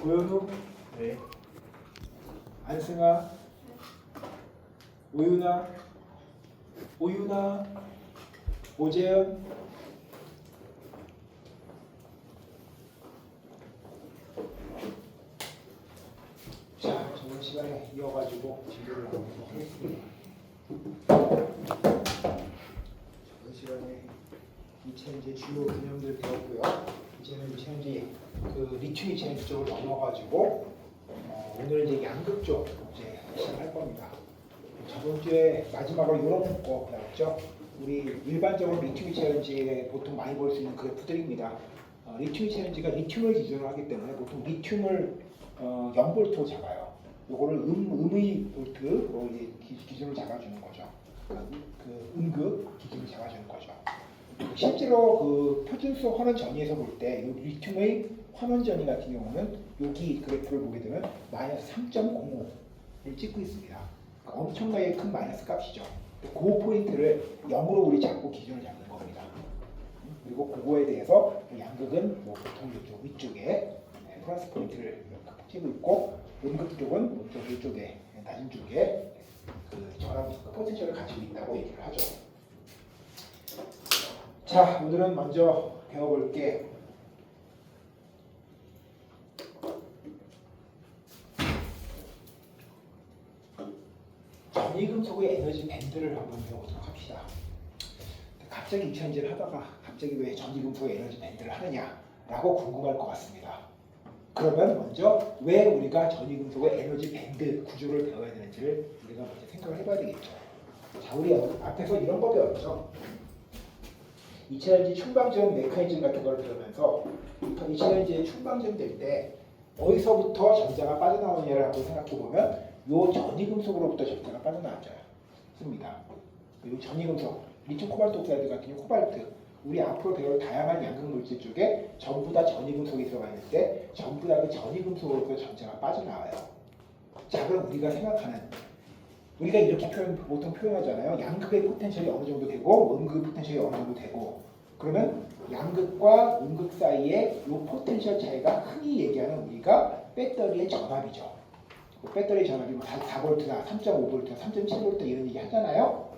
고현우, 네. 안승아, 오윤아, 오윤아, 오재현. 자, 저번 시간에 이어가지고 진도를 나누도록 하겠습니다. 저번 시간에 이제 주요 개념들 배웠고요. 이제는 이제 그 리튬 이체 쪽으로 넘어가지고 오늘 이제 양극 쪽 이제 시작할 겁니다. 저번 주에 마지막으로 이런 거 배웠죠. 우리 일반적으로 리튬 이체전지에 보통 많이 볼 수 있는 그래프들입니다. 리튬 이체전지가 리튬을 기준으로 하기 때문에 보통 리튬을 0볼트로 잡아요. 요거를 음의 볼트로 기준을 잡아주는 거죠. 그 음극 기준을 잡아주는 거죠. 실제로 그 표준수 환원 전위에서 볼 때 리튬의 환원 전위 같은 경우는 여기 그래프를 보게 되면 마이너스 3.05를 찍고 있습니다. 그러니까 엄청나게 큰 마이너스 값이죠. 그 포인트를 0으로 우리 잡고 기준을 잡는 겁니다. 그리고 그거에 대해서 양극은 뭐 보통 이쪽 위쪽에 플러스 포인트를 찍고 있고 음극 쪽은 이쪽에 낮은 쪽에 그 전압 포텐셜을 가지고 있다고 얘기를 하죠. 자, 오늘은 먼저 배워볼 게 전이금속의 에너지 밴드를 한번 배워보도록 합시다. 갑자기 이차전지를 하다가 갑자기 왜 전이금속의 에너지 밴드를 하느냐라고 궁금할 것 같습니다. 그러면 먼저 왜 우리가 전이금속의 에너지 밴드 구조를 배워야 되는지를 우리가 먼저 생각을 해봐야 되겠죠. 자, 우리 앞에서 이런 거 배웠죠. 이차전지 충방전 메커니즘 같은 걸 배우면서 이차전지의 충방전 될 때 어디서부터 전자가 빠져나오느냐를 한번 생각해보면 요 전이금속으로부터 전자가 빠져나왔습니다. 요 전이금속, 리튬 코발트 옥사이드 같은 경우 코발트, 우리 앞으로 배울 다양한 양극 물질 쪽에 전부 다 전이금속이 들어가 있는데 전부 다 그 전이금속으로부터 전자가 빠져나와요. 자, 그럼 우리가 생각하는 우리가 이렇게 보통 표현하잖아요. 양극의 포텐셜이 어느 정도 되고 음극의 포텐셜이 어느 정도 되고 그러면 양극과 음극 사이에 이 포텐셜 차이가 흔히 얘기하는 우리가 배터리의 전압이죠. 배터리 전압이 뭐 4V나 3.5V, 3.7V 이런 얘기 하잖아요.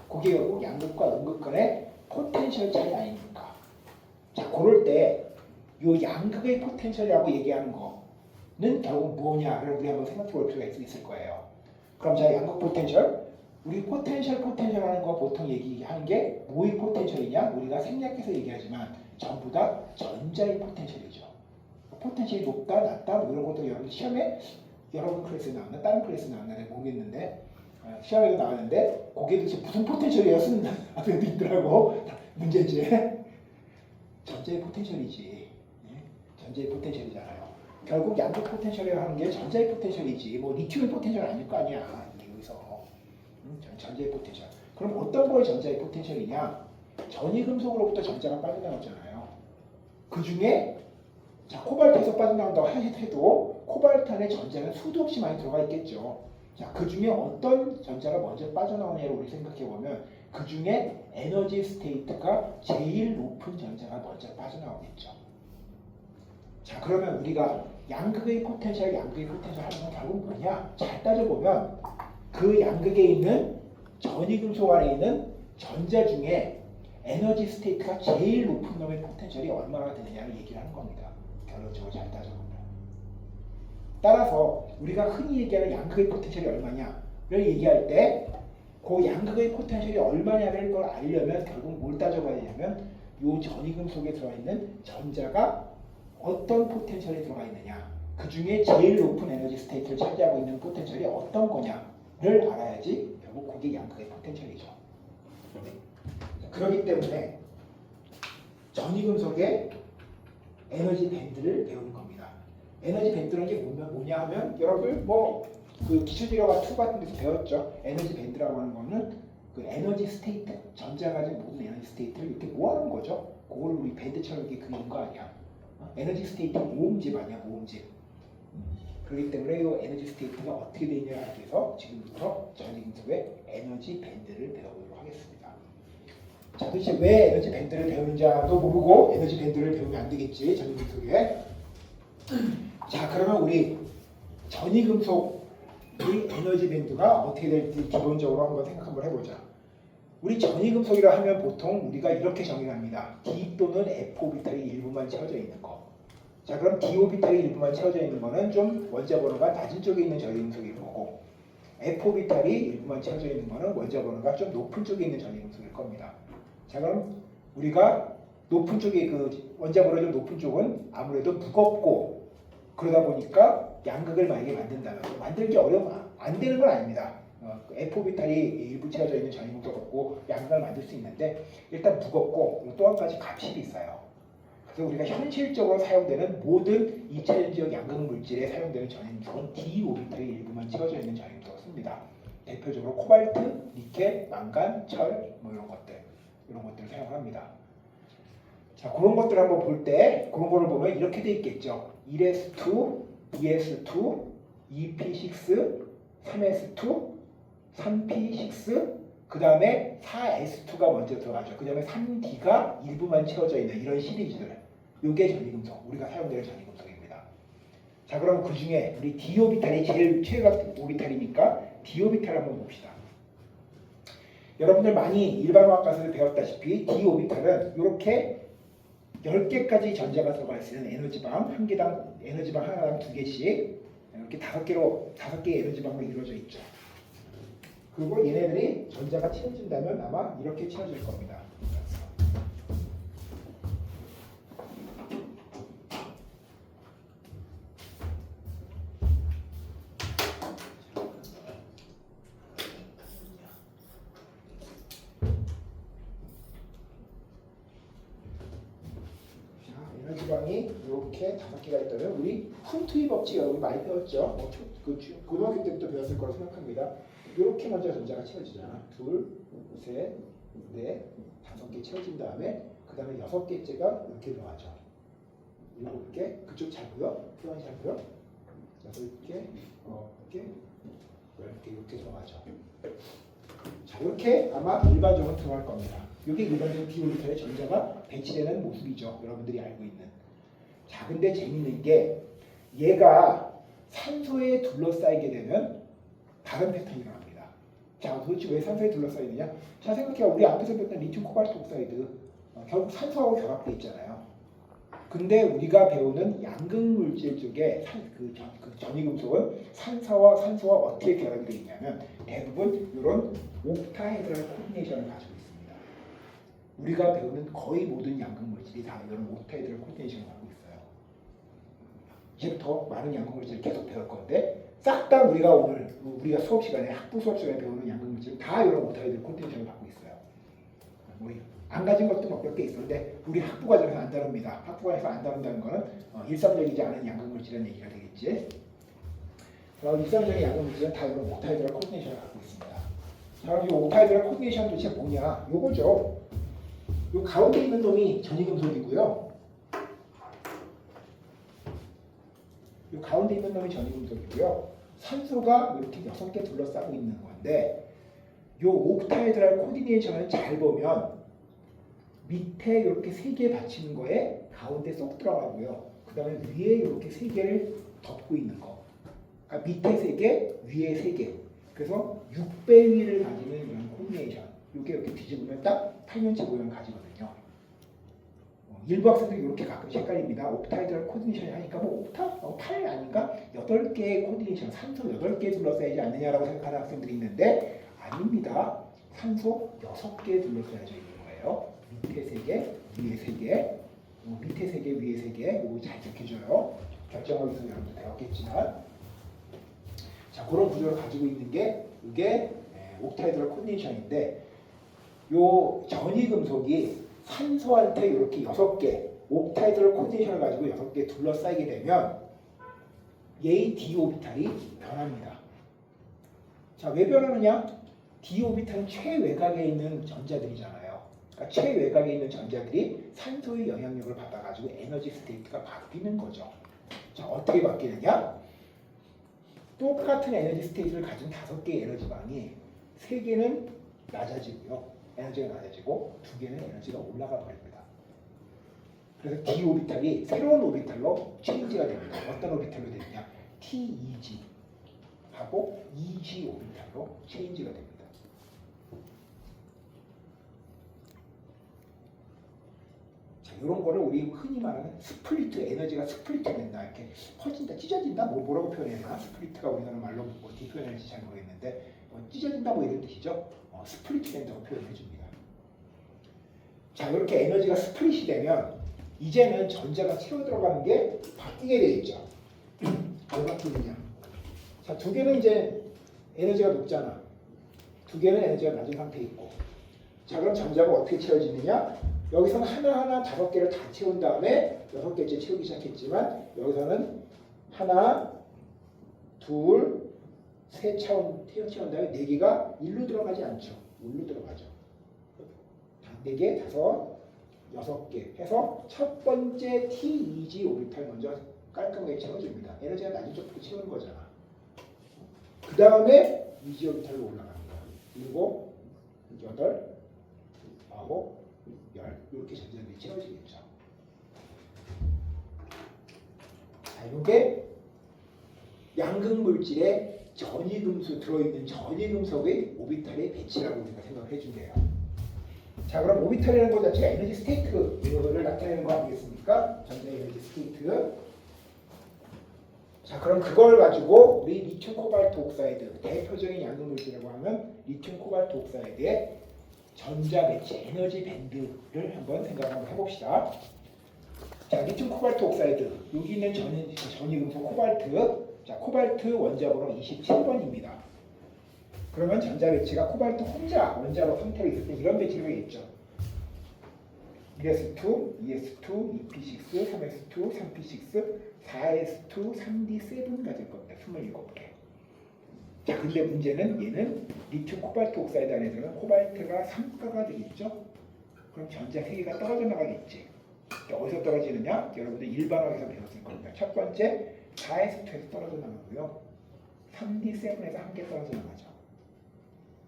그게 결국 양극과 음극 간의 포텐셜 차이 아닙니까? 자, 그럴 때 이 양극의 포텐셜이라고 얘기하는 거는 결국 뭐냐를 우리 한번 생각해 볼 필요가 있을 거예요. 그럼 자, 양극 포텐셜, 우리 포텐셜 하는 거 보통 얘기하는 게 뭐의 포텐셜이냐? 우리가 생략해서 얘기하지만 전부 다 전자의 포텐셜이죠. 포텐셜이 높다, 낮다 뭐 이런 것도 여러분 시험에 여러분 클래스에 나왔나? 다른 클래스에 나왔나? 내가 모르겠는데 시험에도 나왔는데 거기에 도대체 무슨 포텐셜이에요? 쓰는 애도 있더라고. 문제지. 전자의 포텐셜이지. 전자의 포텐셜이잖아요. 결국 양극 포텐셜이라고 하는 게 전자의 포텐셜이지 뭐 리튬의 포텐셜 아닐 거 아니야. 여기서 전자의 포텐셜. 그럼 어떤 거의 전자의 포텐셜이냐? 전이금속으로부터 전자가 빠져나왔잖아요. 그 중에 자, 코발트에서 빠져나온다고 해도 코발트 안에 전자는 수도 없이 많이 들어가 있겠죠. 자, 그 중에 어떤 전자가 먼저 빠져나오냐를 우리 생각해보면 그 중에 에너지 스테이트가 제일 높은 전자가 먼저 빠져나오겠죠. 자, 그러면 우리가 양극의 포텐셜 하는 건 결국 뭐냐? 잘 따져보면 그 양극에 있는 전이금속 안에 있는 전자 중에 에너지 스테이트가 제일 높은 놈의 포텐셜이 얼마나 되느냐를 얘기를 하는 겁니다. 결론적으로 잘 따져보면. 따라서 우리가 흔히 얘기하는 양극의 포텐셜이 얼마냐를 얘기할 때 그 양극의 포텐셜이 얼마냐를 걸 알려면 결국 뭘 따져봐야 되냐면 이 전이금속에 들어있는 전자가 어떤 포텐셜에 들어가 있느냐, 그 중에 제일 높은 에너지 스테이트를 차지하고 있는 포텐셜이 어떤 거냐를 알아야지 결국 그게 양극의 포텐셜이죠. 그렇기 때문에 전이금속의 에너지 밴드를 배우는 겁니다. 에너지 밴드라는 게 뭐냐 하면 여러분 그 기초지력과 2 같은 데서 배웠죠. 에너지 밴드라고 하는 거는 그 에너지 스테이트, 전자가 가진 모든 에너지 스테이트를 이렇게 모아놓은 거죠. 그거를 우리 밴드처럼 이렇게 그리는 거 아니야. 에너지 스테이트 모음집 아니야, 모음집. 그렇기 때문에 이 에너지 스테이트가 어떻게 되느냐에 대해서 지금부터 전이금속의 에너지 밴드를 배워보도록 하겠습니다. 자, 도대체 왜 에너지 밴드를 배우는지도 모르고 에너지 밴드를 배우면 안 되겠지, 전이금속에. 자, 그러면 우리 전이금속의 에너지 밴드가 어떻게 될지 기본적으로 한번 생각 한번 해보자. 우리 전이금속이라 하면 보통 우리가 이렇게 정의합니다. D 또는 F 오비탈이 일부만 채워져 있는 거. 자, 그럼 D 오비탈이 일부만 채워져 있는 거는 좀 원자 번호가 낮은 쪽에 있는 전이금속일 거고, F 오비탈이 일부만 채워져 있는 거는 원자 번호가 좀 높은 쪽에 있는 전이금속일 겁니다. 자, 그럼 우리가 높은 쪽에 그 원자 번호 좀 높은 쪽은 아무래도 무겁고, 그러다 보니까 양극을 만약에 만든다면 만들기 안 되는 건 아닙니다. F 오비탈이 일부 채워져 있는 전이금속 갖고 양극을 만들 수 있는데, 일단 무겁고 또 한 가지 값이 비싸요. 그래서 우리가 현실적으로 사용되는 모든 2차전 지역 양극 물질에 사용되는 전이금속은 D 오비탈이 일부만 채워져 있는 전이금속을 씁니다. 대표적으로 코발트, 니켈, 망간, 철, 뭐 이런 것들을 사용합니다. 자, 그런 것들을 한번 볼 때 그런 거를 보면 이렇게 돼 있겠죠. 1s2, 2s2, 2p6, 3s2, 3p6, 그 다음에 4s2가 먼저 들어가죠. 그 다음에 3d가 일부만 채워져 있는 이런 시리즈들. 이게 전이금속, 우리가 사용되는 전이금속입니다. 자, 그럼 그 중에 우리 d 오비탈이 제일 최각 오비탈이니까 d 오비탈을 한번 봅시다. 여러분들 많이 일반화학 가서도 배웠다시피 d 오비탈은 이렇게 10개까지 전자가 들어가 있는 에너지방, 한 개당 에너지방 하나당 2개씩 이렇게 5개의 에너지방으로 이루어져 있죠. 그리고 얘네들이 전자가 채워진다면 아마 이렇게 채워질 겁니다. 에너지방이 이렇게 5개가 있다면 우리 푼트의 법칙 여러분 많이 배웠죠? 고등학교 때부터 배웠을 거라고 생각합니다. 이렇게 먼저 전자가 채워지잖아. 2, 3, 4, 5개 채워진 다음에 그 다음에 6개째가 이렇게 들어가죠. 7개, 그쪽 잘 보여? 표현이 잘 보여? 6개, 9개, 10개 이렇게 들어가죠. 자, 이렇게 아마 일반적으로 들어갈 겁니다. 이게 일반적으로 d 오비탈의 전자가 배치되는 모습이죠. 여러분들이 알고 있는. 자, 근데 재밌는 게 얘가 산소에 둘러싸이게 되면 다른 패턴이 나옵니다. 자, 도대체 왜 산소에 둘러싸이느냐? 자, 생각해봐. 우리 앞에서 배웠던 리튬 코발트 옥사이드 결국 산소하고 결합되어 있잖아요. 근데 우리가 배우는 양극 물질 쪽에 그 전이금속은 산소와 어떻게 결합이 되어 있냐면 대부분 이런 옥타헤드럴 코디네이션을 가지고 있습니다. 우리가 배우는 거의 모든 양극 물질이 다 이런 옥타헤드럴 코디네이션을 갖고 있어요. 이제부터 많은 양극 물질을 계속 배울 건데 싹 다 우리가 수업 시간에 학부 수업 시간에 배우는 양극 물질 다 이런 옥타헤드럴 코디네이션을 갖고 있어요. 안 가진 것도 몇 개 있었는데 우리 학부 과정에서 안 다룹니다. 학부 과정에서 안 다룬다는 거는 일상적이지 않은 양극 물질이라는 얘기가 되겠지. 일상적인 양극 물질은 다 이런 옥타헤드럴 코디네이션을 갖고 있습니다. 자, 그럼 이 옥타헤드럴 코디네이션 도대체 뭐냐? 요거죠. 요 가운데 있는 놈이 전이금속이고요. 요 가운데 있는 놈이 전이금속이고요. 산소가 이렇게 6개 둘러싸고 있는 건데 요 옥타헤드럴 코디네이션을 잘 보면 밑에 이렇게 3개 받치는 거에 가운데 쏙 들어가고요. 그 다음에 위에 이렇게 3개를 덮고 있는 거. 그러니까 밑에 3개, 위에 3개. 그래서 6배 위를 가지는 이런 코디네이션. 이게 이렇게 뒤집으면 딱 8면체 모양을 가지거든요. 일부 학생들이 이렇게 가끔 헷갈립니다. 옥타헤드럴 코디네이션이 하니까 뭐 옥타? 8 아닌가? 8개의 코디네이션, 산소 8개 둘러싸이지 않느냐라고 생각하는 학생들이 있는데 아닙니다. 산소 6개 둘러싸여져 있는 거예요. 밑에 3개, 위에 3개, 밑에 3개, 위에 3개. 이거 잘 기억해줘요. 결정하기 위해서 여러분들 배웠겠지만, 자, 그런 구조를 가지고 있는 게 이게 옥타헤드럴 코디네이션인데, 요 전이금속이 산소한테 이렇게 6개 옥타헤드럴 코디네이션을 가지고 6개 둘러싸이게 되면 얘의 d 오비탈이 변합니다. 자, 왜 변하느냐? d 오비탈은 최외곽에 있는 전자들이잖아요. 그러니까 최외곽에 있는 전자들이 산소의 영향력을 받아가지고 에너지 스테이트가 바뀌는 거죠. 자, 어떻게 바뀌느냐? 똑같은 에너지 스테이트를 가진 5개의 에너지방이 3개는 낮아지고요. 에너지가 낮아지고 두 개는 에너지가 올라가 버립니다. 그래서 d 오비탈이 새로운 오비탈로 체인지가 됩니다. 어떤 오비탈로 되느냐? TEG 하고 EG 오비탈로 체인지가 됩니다. 자, 이런 거를 우리 흔히 말하는 스플리트, 에너지가 스플리트 된다, 이렇게 퍼진다, 찢어진다, 뭐라고 표현해야 되나? 스플리트가 우리나라 말로 어떻게 표현할지 잘 모르겠는데 찢어진다 뭐 이런 뜻이죠. 스플리트 된다고 표현해 줍니다. 자, 이렇게 에너지가 스플릿이 되면 이제는 전자가 채워 들어가는 게 바뀌게 돼 있죠. 왜 바뀌느냐? 자, 두 개는 이제 에너지가 높잖아. 두 개는 에너지가 낮은 상태에 있고. 자, 그럼 전자가 어떻게 채워지느냐? 여기서는 하나하나 5개를 다 채운 다음에 6개째 채우기 시작했지만 여기서는 하나, 둘, 세 채운 다음에 4개가 일로 들어가지 않죠. 일로 들어가죠. 4개, 5, 6개 해서 첫 번째 TEG 오비탈 먼저 깔끔하게 채워줍니다. 에너지가 낮은 쪽부터 채우는 거잖아. 그 다음에 EG 오비탈로 올라갑니다. 7, 8, 9, 10 이렇게 전자들이 채워지겠죠. 자, 이게 양극물질에 전이금속 들어있는 전이금속의 오비탈의 배치라고 우리가 생각을 해준대요. 자, 그럼 오비탈이라는 것 자체가 에너지 스테이트를 나타내는 거 아니겠습니까? 전자 에너지 스테이트. 자, 그럼 그걸 가지고 우리 리튬 코발트 옥사이드, 대표적인 양극물질이라고 하면 리튬 코발트 옥사이드의 전자 배치 에너지 밴드를 한번 생각 한번 해봅시다. 자, 리튬 코발트 옥사이드, 여기 있는 전이금속 코발트. 자, 코발트 원자번호 27번입니다. 그러면 전자 배치가 코발트 혼자 원자로 상태로 있을 때 이런 배치가 있죠. 1s2, 2s2, 2p6, 3s2, 3p6, 4s2, 3d7 가질 겁니다. 27개. 자, 근데 문제는 얘는 리튬 코발트 옥사이드 안에서는 코발트가 3가가 되겠죠. 그럼 전자 3개가 떨어져 나가겠지. 어디서 떨어지느냐? 여러분들 일반학에서 배웠을 겁니다. 첫 번째 4s2에서 떨어져 나가고요. 3d7에서 1개 떨어져 나가죠.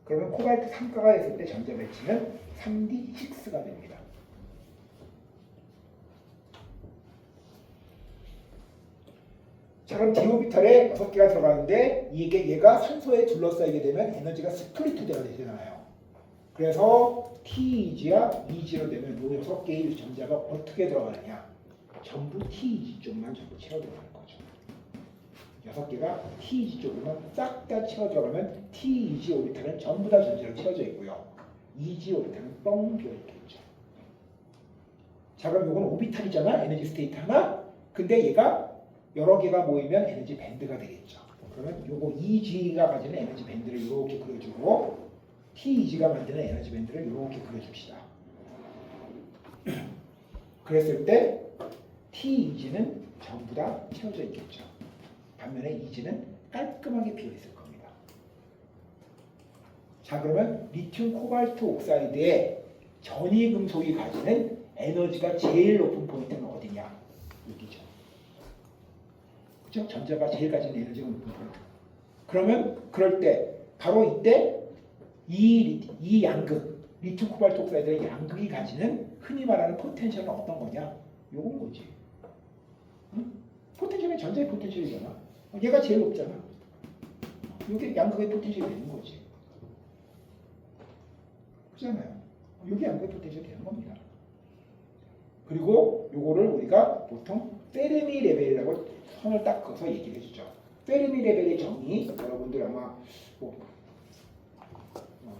그러면 코발트 3가가 됐을 때 전자 배치는 3d6가 됩니다. 자, 그럼 디오비탈에 6개가 들어가는데 얘가 산소에 둘러싸이게 되면 에너지가 스플리트가 되잖아요. 그래서 TEG와 EG로 되면 이 6개의 전자가 어떻게 들어가느냐? 전부 TEG 쪽만 전부 채워 들어가는 거죠. 6개가 TEG 쪽으로만 싹 다 채워 들어가면 TEG 오비탈은 전부 다 전자로 채워져 있고요. EG 오비탈은 뻥 비어 있겠죠. 자, 그럼 이건 오비탈이잖아. 에너지 스테이트 하나. 근데 얘가 여러 개가 모이면 에너지 밴드가 되겠죠. 그러면 요거 EG가 가지는 에너지 밴드를 이렇게 그려주고 TEG가 만드는 에너지 밴드를 이렇게 그려줍시다. 그랬을 때 TEG는 전부 다 채워져 있겠죠. 반면에 EG는 깔끔하게 비어 있을 겁니다. 자, 그러면 리튬 코발트 옥사이드의 전이금속이 가지는 에너지가 제일 높은 포인트는 어디냐? 여기죠. 그죠? 전자가 제일 가지는 에너지가 높은 포인트. 그러면 그럴 때 바로 이때 이 양극, 리튬 코발트 옥사이드의 양극이 가지는 흔히 말하는 포텐셜은 어떤 거냐? 요건 거지. 응? 포텐셜은 전자의 포텐셜이잖아. 얘가 제일 높잖아. 이게 양극의 포텐셜이 되는 거지. 그렇잖아요. 이게 양극의 포텐셜이 되는 겁니다. 그리고 요거를 우리가 보통 페르미 레벨이라고 선을 딱 그어서 얘기를 해주죠. 페르미 레벨의 정의, 여러분들 아마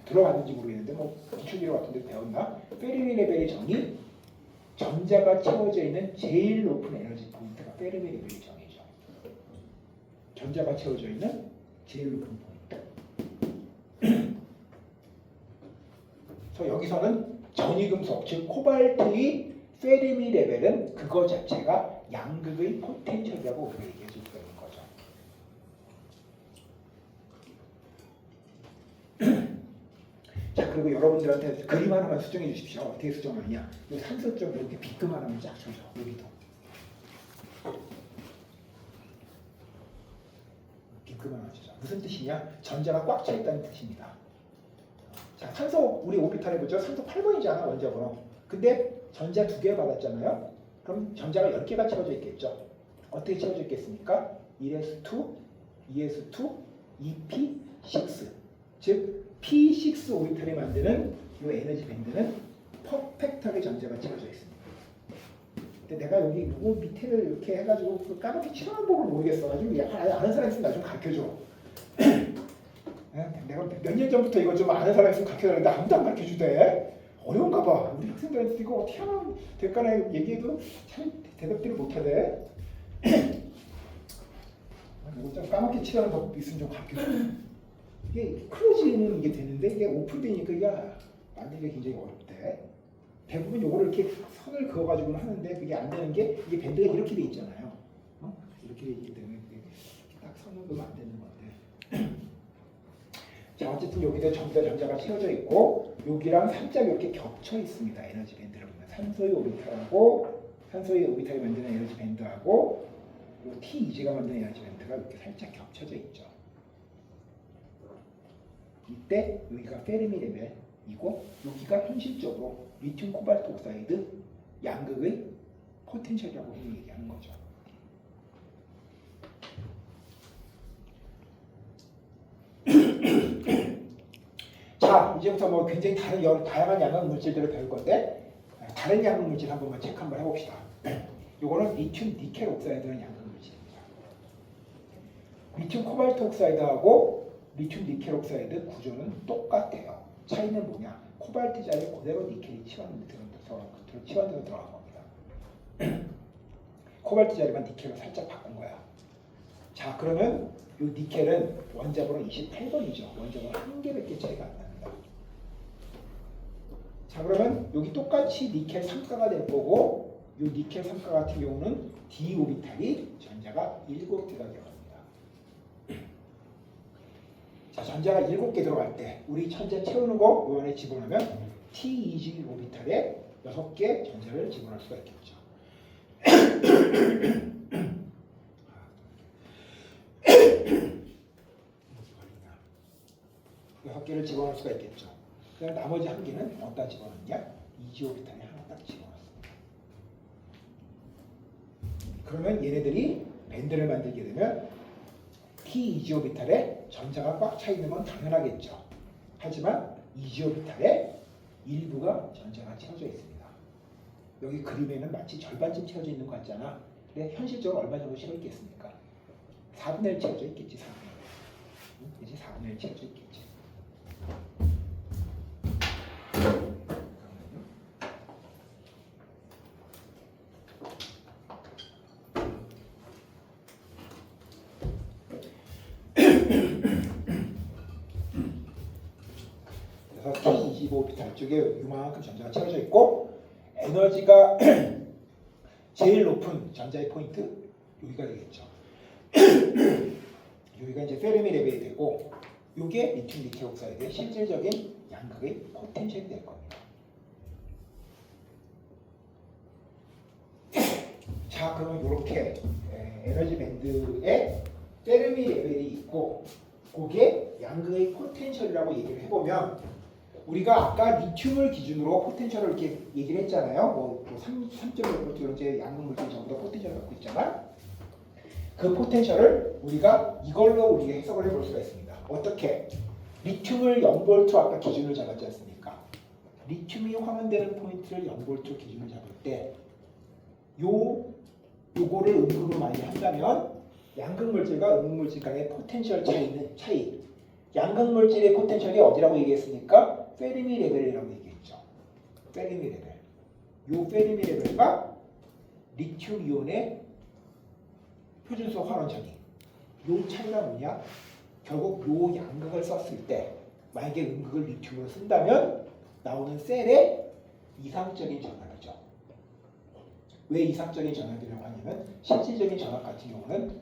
들어봤는지 모르겠는데 기출기로 같은 데 배웠나? 페르미 레벨의 정의, 전자가 채워져 있는 제일 높은 에너지 포인트가 페르미 레벨의 정의죠. 전자가 채워져 있는 제일 높은 포인트. 그래서 여기서는 전이금속, 즉 코발트의 페르미 레벨은 그거 자체가 양극의 포텐셜이라고 우리가 얘기해 줄 수가 있는 거죠. 자, 그리고 여러분들한테 그림 하나만 수정해 주십시오. 어떻게 수정하느냐? 이 산소점 이렇게 비금 하나만 쫙 줘줘. 여기도. 비금 하나 주죠. 무슨 뜻이냐? 전자가 꽉 차 있다는 뜻입니다. 자, 산소 우리 오비탈 해보죠. 산소 8번이잖아 원자번호. 근데 전자 2개 받았잖아요. 그럼 전자가 10개가 채워져 있겠죠. 어떻게 채워져 있겠습니까? 1s2, 2s2, 2p6. 즉 p6 오비탈이 만드는 이 에너지 밴드는 퍼펙트하게 전자가 채워져 있습니다. 근데 내가 여기 이거 밑에를 이렇게 해가지고 그 까맣게 칠하는 법을 모르겠어가지고 아는 사람 있으면 나 좀 가르쳐줘. 내가 몇 년 전부터 이거 좀 아는 사람 있으면 가르쳐달라는데 아무도 안 가르쳐주대. 어려운가 봐. 우리 학생들한테 이거 어떻게 하면 될까나 얘기해도 잘 대답들을 못하대. 이거 좀 까맣게 칠하는 법 있으면 좀 가르쳐줘. 이게 클로즈는 이게 되는데 이게 오픈되니까 이게 만들기가 굉장히 어렵대. 대부분 요거를 이렇게 선을 그어가지고 하는데 그게 안 되는 게 이게 밴드가 이렇게 돼 있잖아요. 이렇게 돼 있기 때문에 딱 선을 그으면 안 되는 건데. 자, 어쨌든 여기도 전부 다 전자가 채워져 있고 여기랑 살짝 이렇게 겹쳐 있습니다. 에너지 밴드를 보면 산소의 오비탈이 만드는 에너지 밴드하고 요 T2G가 만드는 에너지 밴드가 이렇게 살짝 겹쳐져 있죠. 이때 여기가 페르미 레벨이고 여기가 현실적으로 리튬 코발트 옥사이드 양극의 포텐셜이라고 얘기하는 거죠. 자, 이제부터 뭐 굉장히 다양한 양극 물질들을 배울 건데 다른 양극 물질 한 번만 체크 한번 해봅시다. 이거는 리튬 니켈 옥사이드라는 양극 물질입니다. 리튬 코발트 옥사이드하고 리튬 니켈 옥사이드 구조는 똑같아요. 차이는 뭐냐? 코발트 자리에 그대로 니켈이 치환돼서 들어간 겁니다. 코발트 자리만 니켈로 살짝 바꾼 거야. 자, 그러면 이 니켈은 원자번호 28번이죠. 원자번호 한 개밖에 차이가 안 납니다. 자, 그러면 여기 똑같이 니켈 3가가 될 거고 이 니켈 3가 같은 경우는 d 오비탈이 전자가 7개가 들어갑니다. 자, 전자가 7개 들어갈 때 우리 전자 채우는 거 요 안에 집어넣으면 T2G 오비탈에 6개 전자를 집어넣을 수가 있겠죠. 6개를 집어넣을 수가 있겠죠. 그다음에 나머지 한 개는 어디다 집어넣냐? 2G 오비탈에 하나 딱 집어넣습니다. 그러면 얘네들이 밴드를 만들게 되면 T2G 오비탈에 전자가 꽉 차 있는 건 당연하겠죠. 하지만 2G 오비탈에 일부가 전자가 채워져 있습니다. 여기 그림에는 마치 절반쯤 채워져 있는 것 같잖아. 근데 현실적으로 얼마 정도 채워 있겠습니까? 4분의 1 채워져 있겠지. 4분의 1. 이제 4분의 1 채워져 있겠지. T25오비탈 쪽에 이만큼 전자가 채워져 있고 에너지가 제일 높은 전자의 포인트 여기가 되겠죠. 여기가 이제 페르미 레벨이 되고 이게 리튬 니켈 옥사이드의 실질적인 양극의 포텐셜이 될 겁니다. 자, 그러면 이렇게 에너지 밴드에 페르미 레벨이 있고 그게 양극의 포텐셜이라고 얘기를 해보면 우리가 아까 리튬을 기준으로 포텐셜을 이렇게 얘기를 했잖아요. 뭐 3.5V 이런 제 양극 물질 전부 다 포텐셜을 갖고 있잖아. 그 포텐셜을 우리가 이걸로 우리가 해석을 해볼 수가 있습니다. 어떻게? 리튬을 0V 아까 기준을 잡았지 않습니까? 리튬이 환원되는 포인트를 0V 기준을 잡을 때 요거를 음극으로 많이 한다면 양극 물질과 음극 물질 간의 포텐셜 차이. 양극 물질의 포텐셜이 어디라고 얘기했습니까? 페르미 레벨이라고 얘기했죠. 페르미 레벨. 요 페르미 레벨과 리튬 이온의 표준소 환원 차이. 요 차이가 뭐냐? 결국 요 양극을 썼을 때 만약에 음극을 리튬으로 쓴다면 나오는 셀의 이상적인 전압이죠. 왜 이상적인 전압이라고 하냐면 실질적인 전압 같은 경우는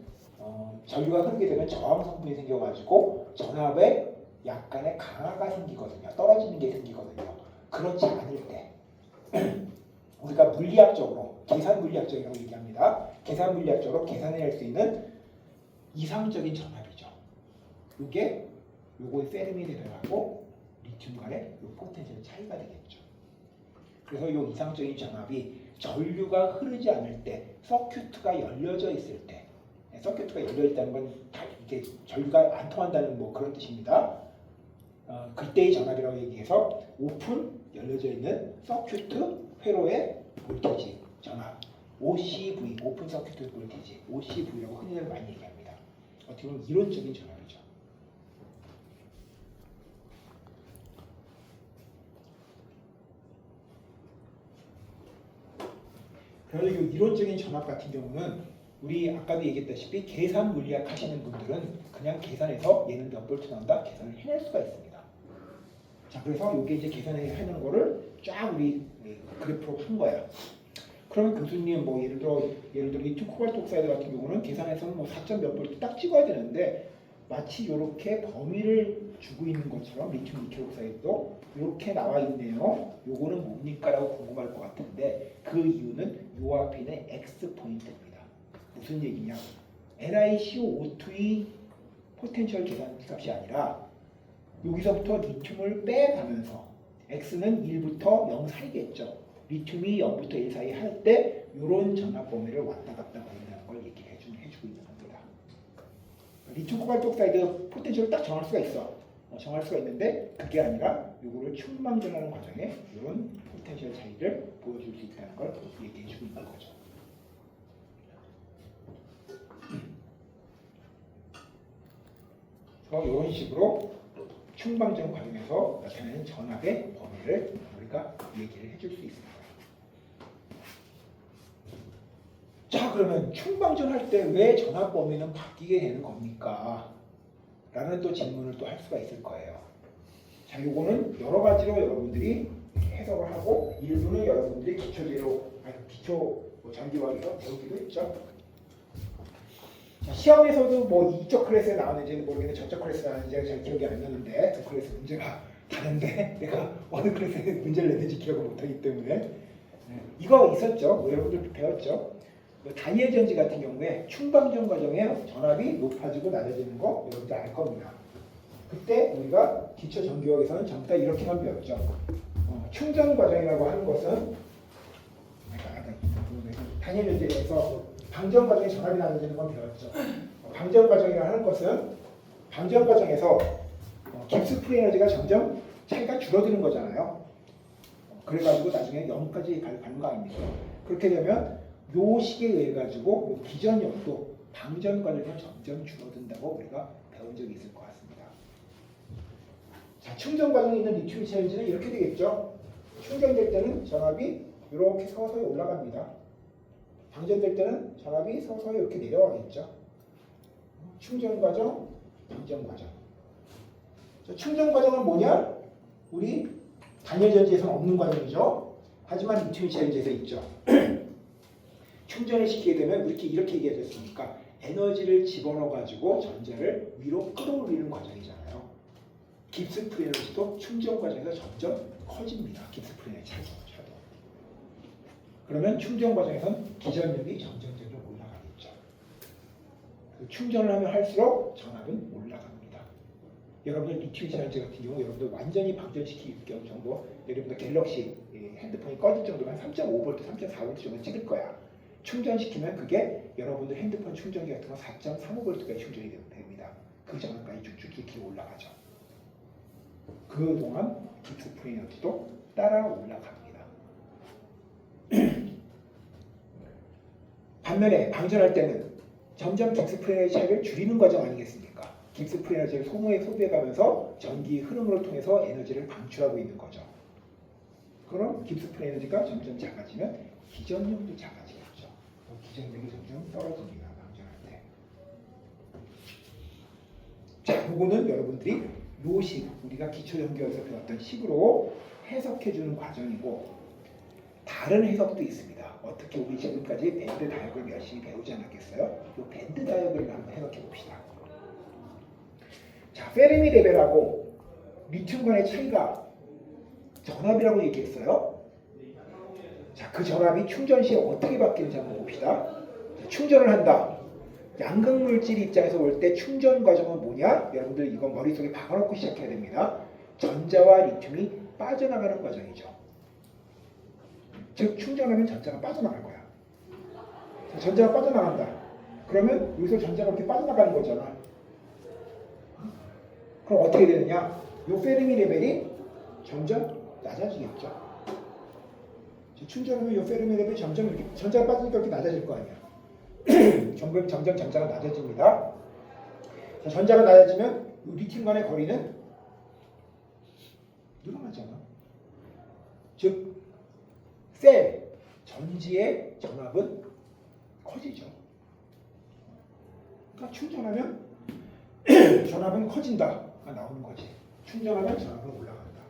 전류가 흐르게 되면 저항 성분이 생겨가지고 전압에 약간의 강화가 생기거든요. 떨어지는 게 생기거든요. 그렇지 않을 때 우리가 물리학적으로 계산 물리학적이라고 얘기합니다. 계산 물리학적으로 계산해낼 수 있는 이상적인 전압이죠. 이게 요거의 페르미 레벨하고 리튬 간의 이 포텐셜 차이가 되겠죠. 그래서 이 이상적인 전압이 전류가 흐르지 않을 때, 서큐트가 열려져 있을 때, 서큐트가 열려 있다는 건 이게 전류가 안 통한다는 뭐 그런 뜻입니다. 그때의 전압이라고 얘기해서 오픈 열려져 있는 서큐트 회로의 볼티지 전압, OCV, 오픈 서큐트 볼티지, OCV라고 흔히들 많이 얘기합니다. 어떻게 보면 이론적인 전압이죠. 그래서 이 이론적인 전압 같은 경우는 우리 아까도 얘기했다시피 계산 물리학 하시는 분들은 그냥 계산해서 얘는 몇 볼트 나온다 계산을 해낼 수가 있습니다. 자, 그래서 이게 이제 계산하는 거를 쫙 우리 그래프로 한 거야. 그러면 교수님 뭐 예를 들어 리튬 코발트 옥사이드 같은 경우는 계산해서는 뭐 4점 몇 볼트 딱 찍어야 되는데 마치 이렇게 범위를 주고 있는 것처럼 리튬 니켈 옥사이드도 이렇게 나와 있네요. 요거는 뭡니까라고 궁금할 것 같은데 그 이유는 요 앞에 있는 X 포인트입니다. 무슨 얘기냐? NiCO2의 포텐셜 계산 값이 아니라 여기서부터 리튬을 빼가면서 X는 1부터 0 사이겠죠. 리튬이 0부터 1 사이 할 때 이런 전압 범위를 왔다 갔다 거린다는 걸 얘기를 해주고 있는 겁니다. 리튬 코발트 옥사이드 포텐셜을 딱 정할 수가 있어. 정할 수가 있는데 그게 아니라 이거를 충망전하는 과정에 이런 포텐셜 차이를 보여줄 수 있다는 걸 얘기해주고 있는 거죠. 이런 식으로 충방전 과정에서 나타나는 전압의 범위를 우리가 얘기를 해줄 수 있습니다. 자, 그러면 충방전 할 때 왜 전압 범위는 바뀌게 되는 겁니까? 라는 또 질문을 또 할 수가 있을 거예요. 자, 요거는 여러 가지로 여러분들이 해석을 하고 일부는 여러분들이 기초 전기화학에서 배우기도 했죠. 자, 시험에서도 뭐 이쪽 클래스에 나왔는지는 모르겠는데 저쪽 클래스에 나왔는지 잘 기억이 안 나는데 두 클래스 문제가 다른데 내가 어느 클래스에 문제를 냈는지 기억을 못하기 때문에 이거 있었죠. 뭐 여러분들 배웠죠. 다니엘 전지 같은 경우에 충방전 과정에 전압이 높아지고 낮아지는 거 여러분들 알 겁니다. 그때 우리가 기초 전기화학에서는 전부 다 이렇게만 배웠죠. 충전 과정이라고 하는 것은 다니엘 전지에서 방전 과정에 전압이 낮아지는 건 배웠죠. 방전 과정이라고 하는 것은 방전 과정에서 깁스 프리 에너지가 점점 차이가 줄어드는 거잖아요. 그래가지고 나중에 0까지 가는 거 아닙니까? 그렇게 되면 요 식에 의해 가지고 기전력도 방전 과정에서 점점 줄어든다고 우리가 배운 적이 있을 것 같습니다. 자, 충전 과정에 있는 리튬 챌린지는 이렇게 되겠죠. 충전될 때는 전압이 이렇게 서서히 올라갑니다. 방전될 때는 전압이 서서히 이렇게 내려가겠죠. 충전 과정, 방전 과정. 자, 충전 과정은 뭐냐? 우리 단열 전지에서는 없는 과정이죠. 하지만 리튬 챌린지에서 있죠. 충전을 시키게 되면 이렇게 얘기하셨으니까 에너지를 집어넣어 가지고 전자를 위로 끌어올리는 과정이잖아요. 깁스 프리 에너지도 충전 과정에서 점점 커집니다. 깁스 프리 에너지 차도. 그러면 충전 과정에서는 기전력이 점점 올라가겠죠. 충전을 하면 할수록 전압은 올라갑니다. 여러분들 리튬 챌린지 같은 경우 여러분들 완전히 방전시킬 경우 정도 여러분들 갤럭시 핸드폰이 꺼질 정도면 3.5V, 3.4V 정도 찍을 거야. 충전시키면 그게 여러분들 핸드폰 충전기 같은 거 4.35V까지 충전이 됩니다. 그 전압까지 쭉쭉 올라가죠. 그동안 깁스 프리 에너지도 따라 올라갑니다. 반면에 방전할 때는 점점 깁스 프리 에너지 차이를 줄이는 과정 아니겠습니까? 깁스 프리 에너지를 소모해가면서 전기 흐름을 통해서 에너지를 방출하고 있는 거죠. 그럼 깁스 프리 에너지가 점점 작아지면 기전력도 작아지겠죠. 기전력이 점점 떨어집니다. 방전할 때. 자, 요거는 여러분들이 요식, 우리가 기초전기에서 배웠던 식으로 해석해주는 과정이고 다른 해석도 있습니다. 어떻게 우리 지금까지 밴드 다이어그램 열심히 배우지 않았겠어요? 이 밴드 다이어그램을 한번 해석해 봅시다. 자, 페르미 레벨하고 리튬 간의 차이가 전압이라고 얘기했어요. 자, 그 전압이 충전 시에 어떻게 바뀌는지 한번 봅시다. 자, 충전을 한다. 양극물질 입장에서 볼 때 충전 과정은 뭐냐? 여러분들 이거 머릿속에 박아놓고 시작해야 됩니다. 전자와 리튬이 빠져나가는 과정이죠. 즉 충전하면 전자가 빠져나갈 거야. 전자가 빠져나간다. 그러면 여기서 전자가 이렇게 빠져나가는 거잖아. 그럼 어떻게 되느냐? 이 페르미 레벨이 점점 낮아지겠죠. 충전하면 이 페르미 레벨이 점점 이렇게 전자가 빠지니까 이렇게 낮아질 거 아니야. 점점 전자가 낮아집니다. 자, 전자가 낮아지면 이 리튬 간의 거리는 늘어나잖아. 즉 셀 전지의 전압은 커지죠. 그러니까 충전하면 전압은 커진다가 나오는 거지. 충전하면 전압은 올라간다.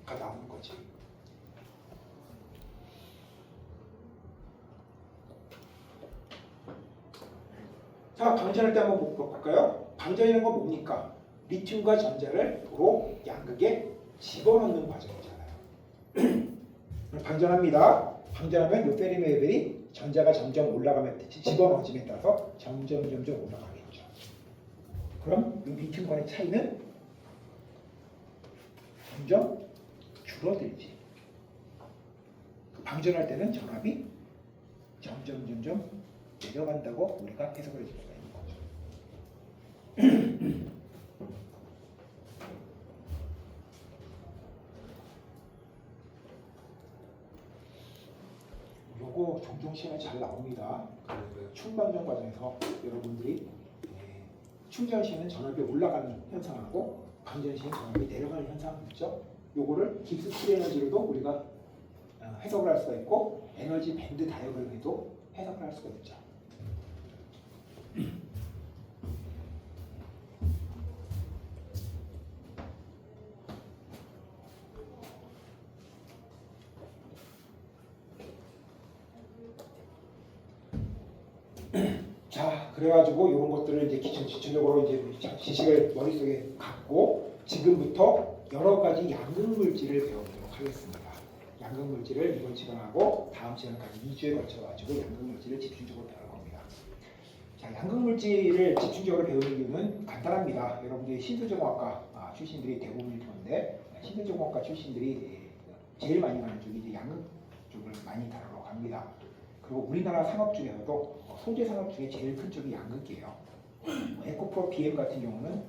가 나오는 거지. 자, 방전할 때 한번 볼까요? 방전이라는 건 뭡니까? 리튬과 전자를 도로 양극에 집어넣는 과정이잖아요. 방전합니다. 방전하면 이 페르미 레벨이 전자가 점점 올라가면 집어넣어짐에 따라서 점점 올라가겠죠. 그럼 이 리튬과의 차이는 점점 줄어들지. 방전할 때는 전압이 점점 내려간다고 우리가 해석을 해줄 수가 있는 거죠. 요거 종종 시험에 잘 나옵니다. 그 충방전 과정에서 여러분들이 충전 시에는 전압이 올라가는 현상하고 방전 시에는 전압이 내려가는 현상이 있죠. 요거를 깁스 프리 에너지로도 우리가 해석을 할 수가 있고 에너지 밴드 다이어그램에도 해석을 할 수가 있죠. 자, 그래가지고 이런 것들을 이제 기초적으로 이제 지식을 머릿속에 갖고 지금부터 여러 가지 양극 물질을 배워보도록 하겠습니다. 양극 물질을 이번 시간하고 다음 시간까지 2주에 걸쳐가지고 양극 물질을 집중적으로 배울 겁니다. 자, 양극 물질을 집중적으로 배우는 이유는 간단합니다. 여러분들이 신소재공학과 출신들이 대부분일 텐데 신소재공학과 출신들이 제일 많이 가는 쪽이 이제 양극 쪽을 많이 다루러 갑니다. 그리고 우리나라 산업 중에서도 소재 산업 중에 제일 큰 쪽이 양극이에요. 에코프로 BM 같은 경우는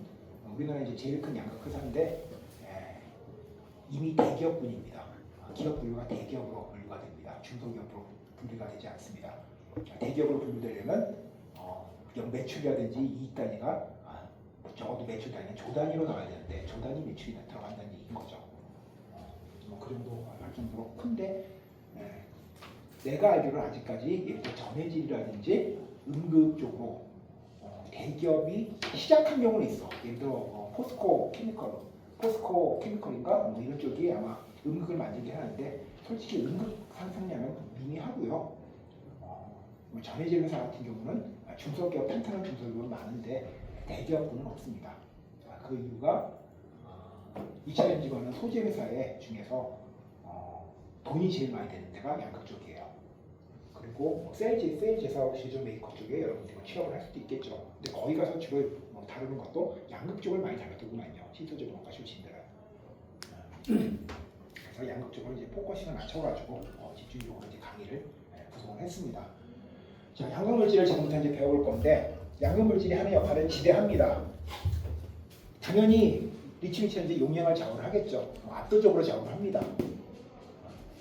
우리나라 이제 제일 큰 양극 회사인데 이미 대기업군입니다. 기업 분류가 대기업으로 분류가 됩니다. 중소기업으로 분류가 되지 않습니다. 대기업으로 분류되려면 매출이라든지 이익 단위가 적어도 매출 단위는 조 단위로 나와야 되는데 조 단위 매출이 들어간다는 얘기인 거죠. 그 정도 할 정도로 큰데 내가 알기로는 아직까지 예를 들어 전해질이라든지 음극 쪽으로 대기업이 시작한 경우는 있어. 예를 들어 포스코 케미컬인가 뭐 이런 쪽이 아마 음극을 만들게 하는데 솔직히 음극 생산량은 미미하고요. 전해질 회사 같은 경우는 중소기업 탄탄한 중소기업은 많은데 대기업군은 없습니다. 그 이유가 2차 엔진과는 소재 회사의 중에서 돈이 제일 많이 되는 데가 양극 쪽이에요. 그리고 세일 제사업 시저 메이커 쪽에 여러분들이 취업을 할 수도 있겠죠. 근데 거기 가서 주로 다루는 것도 양극 쪽을 많이 다루더구만요. 신소재공학과 출신들은. 그래서 양극 쪽으로 이제 포커싱을 맞춰가지고 집중적으로 이제 강의를 구성을 했습니다. 자, 양극 물질을 지금부터 이제 배워볼 건데 양극 물질이 하는 역할은 지대합니다. 당연히 리튬이 이제 용량을 좌우를 하겠죠. 압도적으로 좌우를 합니다.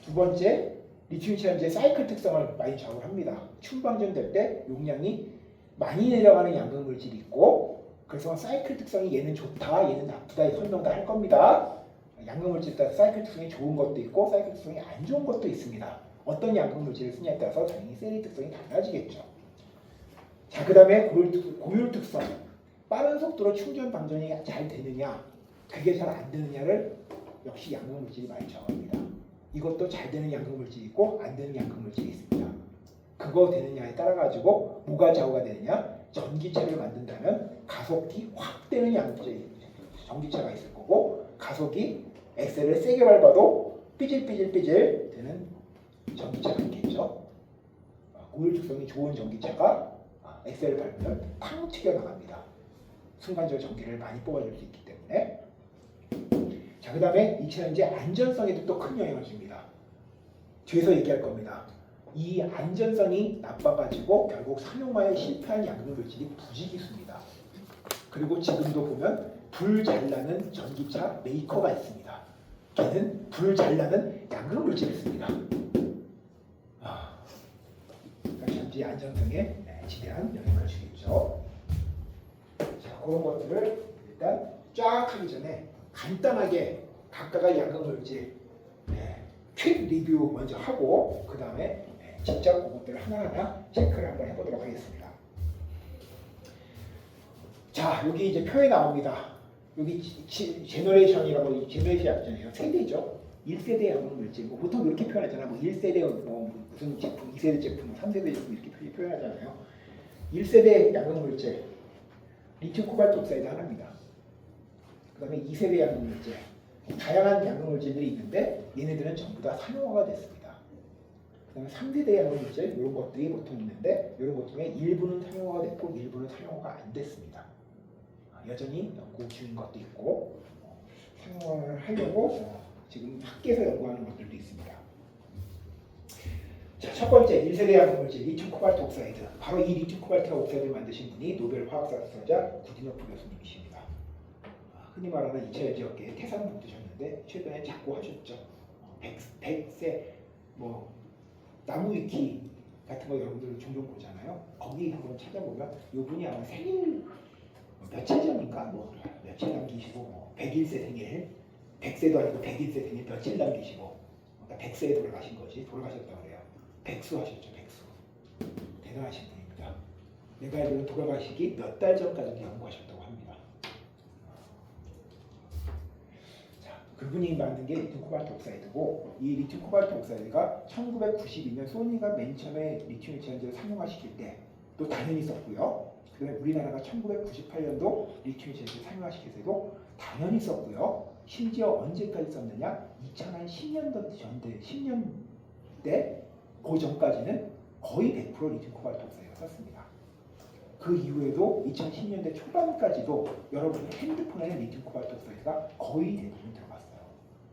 두 번째, 리튬이 이제 사이클 특성을 많이 좌우를 합니다. 충방전 될 때 용량이 많이 내려가는 양극 물질이 있고, 그래서 사이클 특성이 얘는 좋다, 얘는 나쁘다 설명 다 할 겁니다. 양극 물질에 따라 사이클 특성이 좋은 것도 있고 사이클 특성이 안 좋은 것도 있습니다. 어떤 양극 물질을 쓰냐에 따라서 당연히 셀의 특성이 달라지겠죠. 자, 그 다음에 고율 특성. 빠른 속도로 충전 방전이 잘 되느냐, 그게 잘 안 되느냐를 역시 양극 물질이 많이 정합니다. 이것도 잘 되는 양극 물질이 있고 안 되는 양극 물질이 있습니다. 그거 되느냐에 따라 가지고 뭐가 좌우가 되느냐, 전기체를 만든다면 가속이 확 되는 전기체가 있을 거고, 가속이 엑셀을 세게 밟아도 삐질삐질 되는 전기체가 있겠죠. 고율 특성이 좋은 전기체가 엑셀을 밟으면 팡 튀겨나갑니다. 순간적으로 전기를 많이 뽑아줄 수 있기 때문에 때문에. 자, 그 다음에 이 차는 이제 안전성에도 또 큰 영향을 줍니다. 뒤에서 얘기할 겁니다. 이 안전성이 나빠가지고 결국 상용화에 실패한 양극물질이 부지기수입니다. 그리고 지금도 보면 불 잘 나는 전기차 메이커가 있습니다. 걔는 불 잘 나는 양극물질을 씁니다. 그러니까 전지 안전성에 지대한 영향을 주겠죠. 자, 그런 것들을 일단 쫙 하기 전에 간단하게 각각의 양극물질 퀵 리뷰 먼저 하고 그 다음에 직접 그것들을 하나하나 체크를 한번 해보도록 하겠습니다. 자, 여기 이제 표에 나옵니다. 여기 제너레이션이라고, 제너레이션 약자예요. 세대죠. 1세대 양극물질. 뭐 보통 이렇게 표현하잖아요. 뭐 1세대 뭐 무슨 제품, 2세대 제품, 3세대 제품 이렇게 표현하잖아요. 1세대 양극물질, 리튬 코발트 옥사이드 하나입니다. 그 다음에 2세대 양극물질, 다양한 양극물질들이 있는데 얘네들은 전부 다 상용화가 됐습니다. 그 다음에 3세대 양극물질 이런 것들이 보통 있는데 이런 것 중에 일부는 상용화가 됐고 일부는 상용화가 안 됐습니다. 여전히 연구 중인 것도 있고 상용화를 하려고 지금 학계에서 연구하는 것들도 있습니다. 자, 첫 번째 1세대 양극물질 리튬 코발트 옥사이드. 바로 이 리튬 코발트 옥사이드를 만드신 분이 노벨 화학상 수상자 구디노프 교수님이십니다. 흔히 말하는 2차 여지업계에 태산 붙으셨는데 최근에 자꾸 하셨죠. 백세 뭐 나무 위키 같은 거 여러분들 종종 보잖아요. 거기 한번 찾아보면 이분이 아마 생일 며칠 전인가 뭐 며칠 남기시고 뭐 100일세 생일 100세도 아니고 100일세 생일 며칠 남기시고 그러니까 100세에 돌아가신 거지. 돌아가셨다고 그래요. 백수 하셨죠. 백수. 대단하신 분입니다. 내가 알기로는 돌아가시기 몇 달 전까지도 연구하셨다고 합니다. 자, 그분이 만든 게 리튬 코발트 옥사이드고 이 리튬 코발트 옥사이드가 1992년 소니가 맨 처음에 리튬 이온전지를 상용화시킬 때 또 당연히 썼고요. 그다음에 우리나라가 1998년도 리튬 이온전지를 상용화시킬 때도 당연히 썼고요. 심지어 언제까지 썼느냐? 2010년도 전대 10년대 그 전까지는 거의 100% 리튬 코발트 옥사이드를 썼습니다. 그 이후에도 2010년대 초반까지도 여러분 핸드폰에는 리튬 코발트 옥사이드가 거의 대부분 들어갔어요.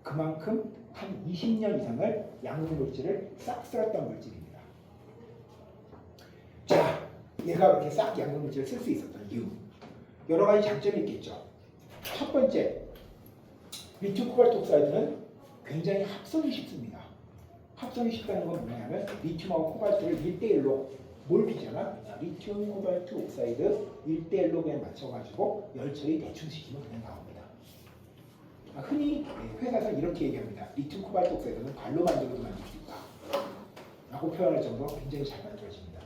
그만큼 한 20년 이상을 양극물질을 싹 쓸었던 물질입니다. 자, 얘가 그렇게 싹 양극물질을 쓸 수 있었던 이유 여러 가지 장점이 있겠죠. 첫 번째, 리튬 코발트 옥사이드는 굉장히 합성이 쉽습니다. 합성이 쉽다는 건 뭐냐면 리튬하고 코발트를 1대1로 몰피잖아. 리튬 코발트 옥사이드 1대1로 그냥 맞춰가지고 열처리 대충 시키면 그냥 나옵니다. 흔히 회사에서 이렇게 얘기합니다. 리튬 코발트 옥사이드는 발로 만들어도 만들 수 있다 라고 표현할 정도로 굉장히 잘 만들어집니다.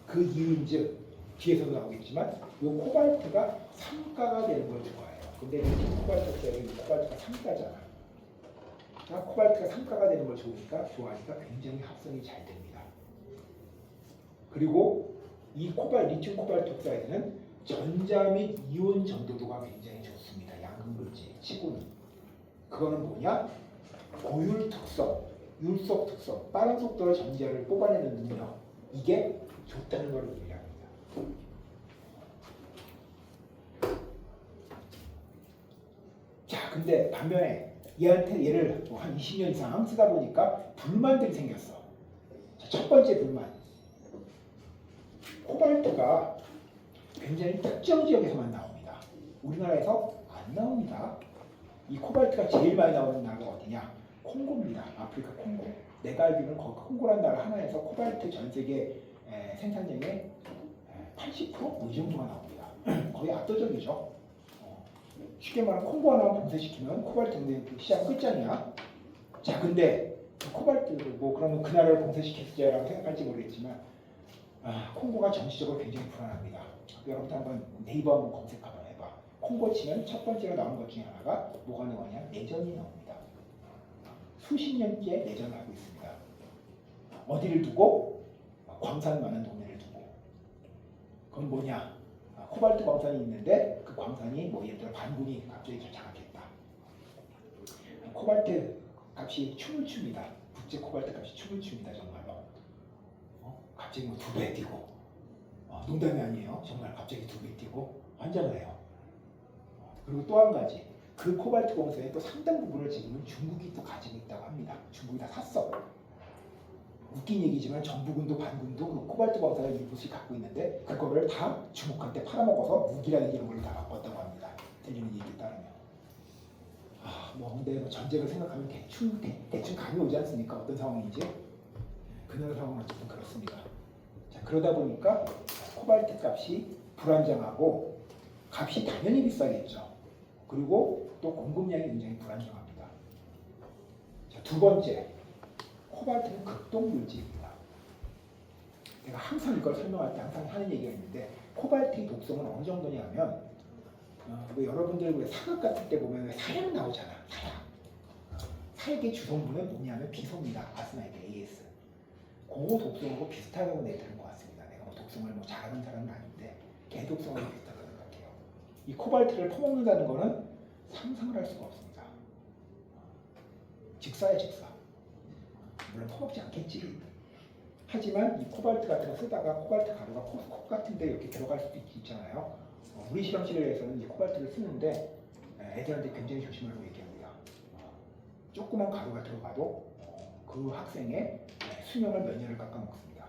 그 이유인즉 뒤에서도 나오겠지만 이 코발트가 삼가가 되는 걸 좋아해요. 근데 리튬 코발트 옥사이드 코발트가 삼가잖아. 코발트가 삼가가 되는 걸 좋으니까 굉장히 합성이 잘 됩니다. 그리고 이 리튬 코발트 옥사이드는 전자 및 이온 전도도가 굉장히 좋습니다. 양극물질 치고는. 그거는 뭐냐? 고율 특성, 율속 특성, 빠른 속도로 전자를 뽑아내는 능력 이게 좋다는 걸 의미합니다. 자, 근데 반면에 얘를 한 20년 이상 쓰다 보니까 불만들이 생겼어. 자, 첫 번째 불만. 코발트가 굉장히 특정 지역에서만 나옵니다. 우리나라에서 안 나옵니다. 이 코발트가 제일 많이 나오는 나라가 어디냐? 콩고입니다. 아프리카 콩고. 내가 알기로는 콩고라는 나라 하나에서 코발트 전 세계 생산량의 80%? 이 정도가 나옵니다. 거의 압도적이죠. 쉽게 말하면 콩고 하나만 봉쇄시키면 코발트 시장 끝장이야. 자, 근데 코발트 뭐 그러면 그 나라를 봉쇄시켰을지라고 생각할지 모르겠지만 콩고가 정치적으로 굉장히 불안합니다. 여러분들 한번 네이버 한번 검색 한번 해봐. 콩고 치면 첫 번째로 나온 것 중에 하나가 뭐가 나오냐? 내전이 나옵니다. 수십 년째 내전을 하고 있습니다. 어디를 두고? 광산 많은 동네를 두고. 그건 뭐냐? 코발트 광산이 있는데 그 광산이 뭐 예를 들어 반군이 갑자기 장악했다. 코발트 값이 춤을 춥니다. 국제 코발트 값이 춤을 춥니다. 정말로. 갑자기 뭐 2배 뛰고 농담이 아니에요. 정말 갑자기 2배 뛰고 환장을 해요. 그리고 또 한 가지, 그 코발트 공사의 또 상당 부분을 지금은 중국이 또 가지고 있다고 합니다. 중국이 다 샀어. 웃긴 얘기지만 전부군도 반군도 그 코발트 광산을 일부씩 갖고 있는데 그거를 다 중국한테 팔아먹어서 무기라는 이런 걸로 다 바꿨다고 합니다. 들리는 얘기에 따르면. 근데 전쟁을 생각하면 대충 감이 오지 않습니까? 어떤 상황인지. 그런 상황은 어쨌든 그렇습니다. 자, 그러다 보니까 코발트 값이 불안정하고 값이 당연히 비싸겠죠. 그리고 또 공급량이 굉장히 불안정합니다. 자, 두 번째, 코발트는 극동 물질입니다. 내가 항상 이걸 설명할 때 항상 하는 얘기가 있는데 코발트의 독성은 어느 정도냐면 여러분들 왜 사각 같은 때 보면 왜 사약 나오잖아. 사약의 주성분은 뭐냐면 비소입니다. 아스나이드 AS. 그 독성하고 비슷하다고 내드는 것 같습니다. 내가 독성을 잘하는 사람은 아닌데 걔 독성하고 비슷하다고 생각해요. 이 코발트를 퍼먹는다는 거는 상상을 할 수가 없습니다. 직사야 직사. 물론 퍼먹지 않겠지. 하지만 이 코발트 같은 거 쓰다가 코발트 가루가 콕 같은 데 이렇게 들어갈 수도 있잖아요. 우리 실험실에서는 이 코발트를 쓰는데 애들한테 굉장히 조심하라고 얘기합니다. 조그만 가루가 들어가도 그 학생의 수명을 몇 년을 깎아먹습니다.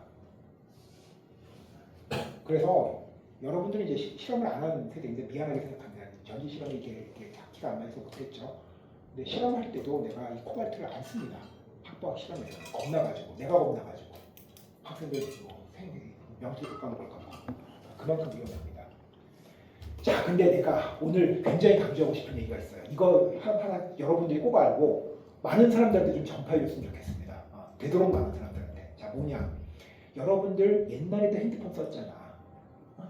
그래서 여러분들이 이제 실험을 안 하는 세대인데 미안하게 생각합니다. 전지 실험이 이렇게 키가 안 맞아서 못했죠. 근데 실험할 때도 내가 이 코발트를 안 씁니다. 학부학 실험에서 겁나가지고 내가 겁나가지고 학생들 명수 깎아먹을까 봐 그만큼 위험합니다. 자, 근데 내가 오늘 굉장히 강조하고 싶은 얘기가 있어요. 이거 하나 여러분들이 꼭 알고 많은 사람들한테 좀 전파해줬으면 좋겠습니다. 되도록 많은 사람들한테. 자, 뭐냐? 여러분들 옛날에도 핸드폰 썼잖아.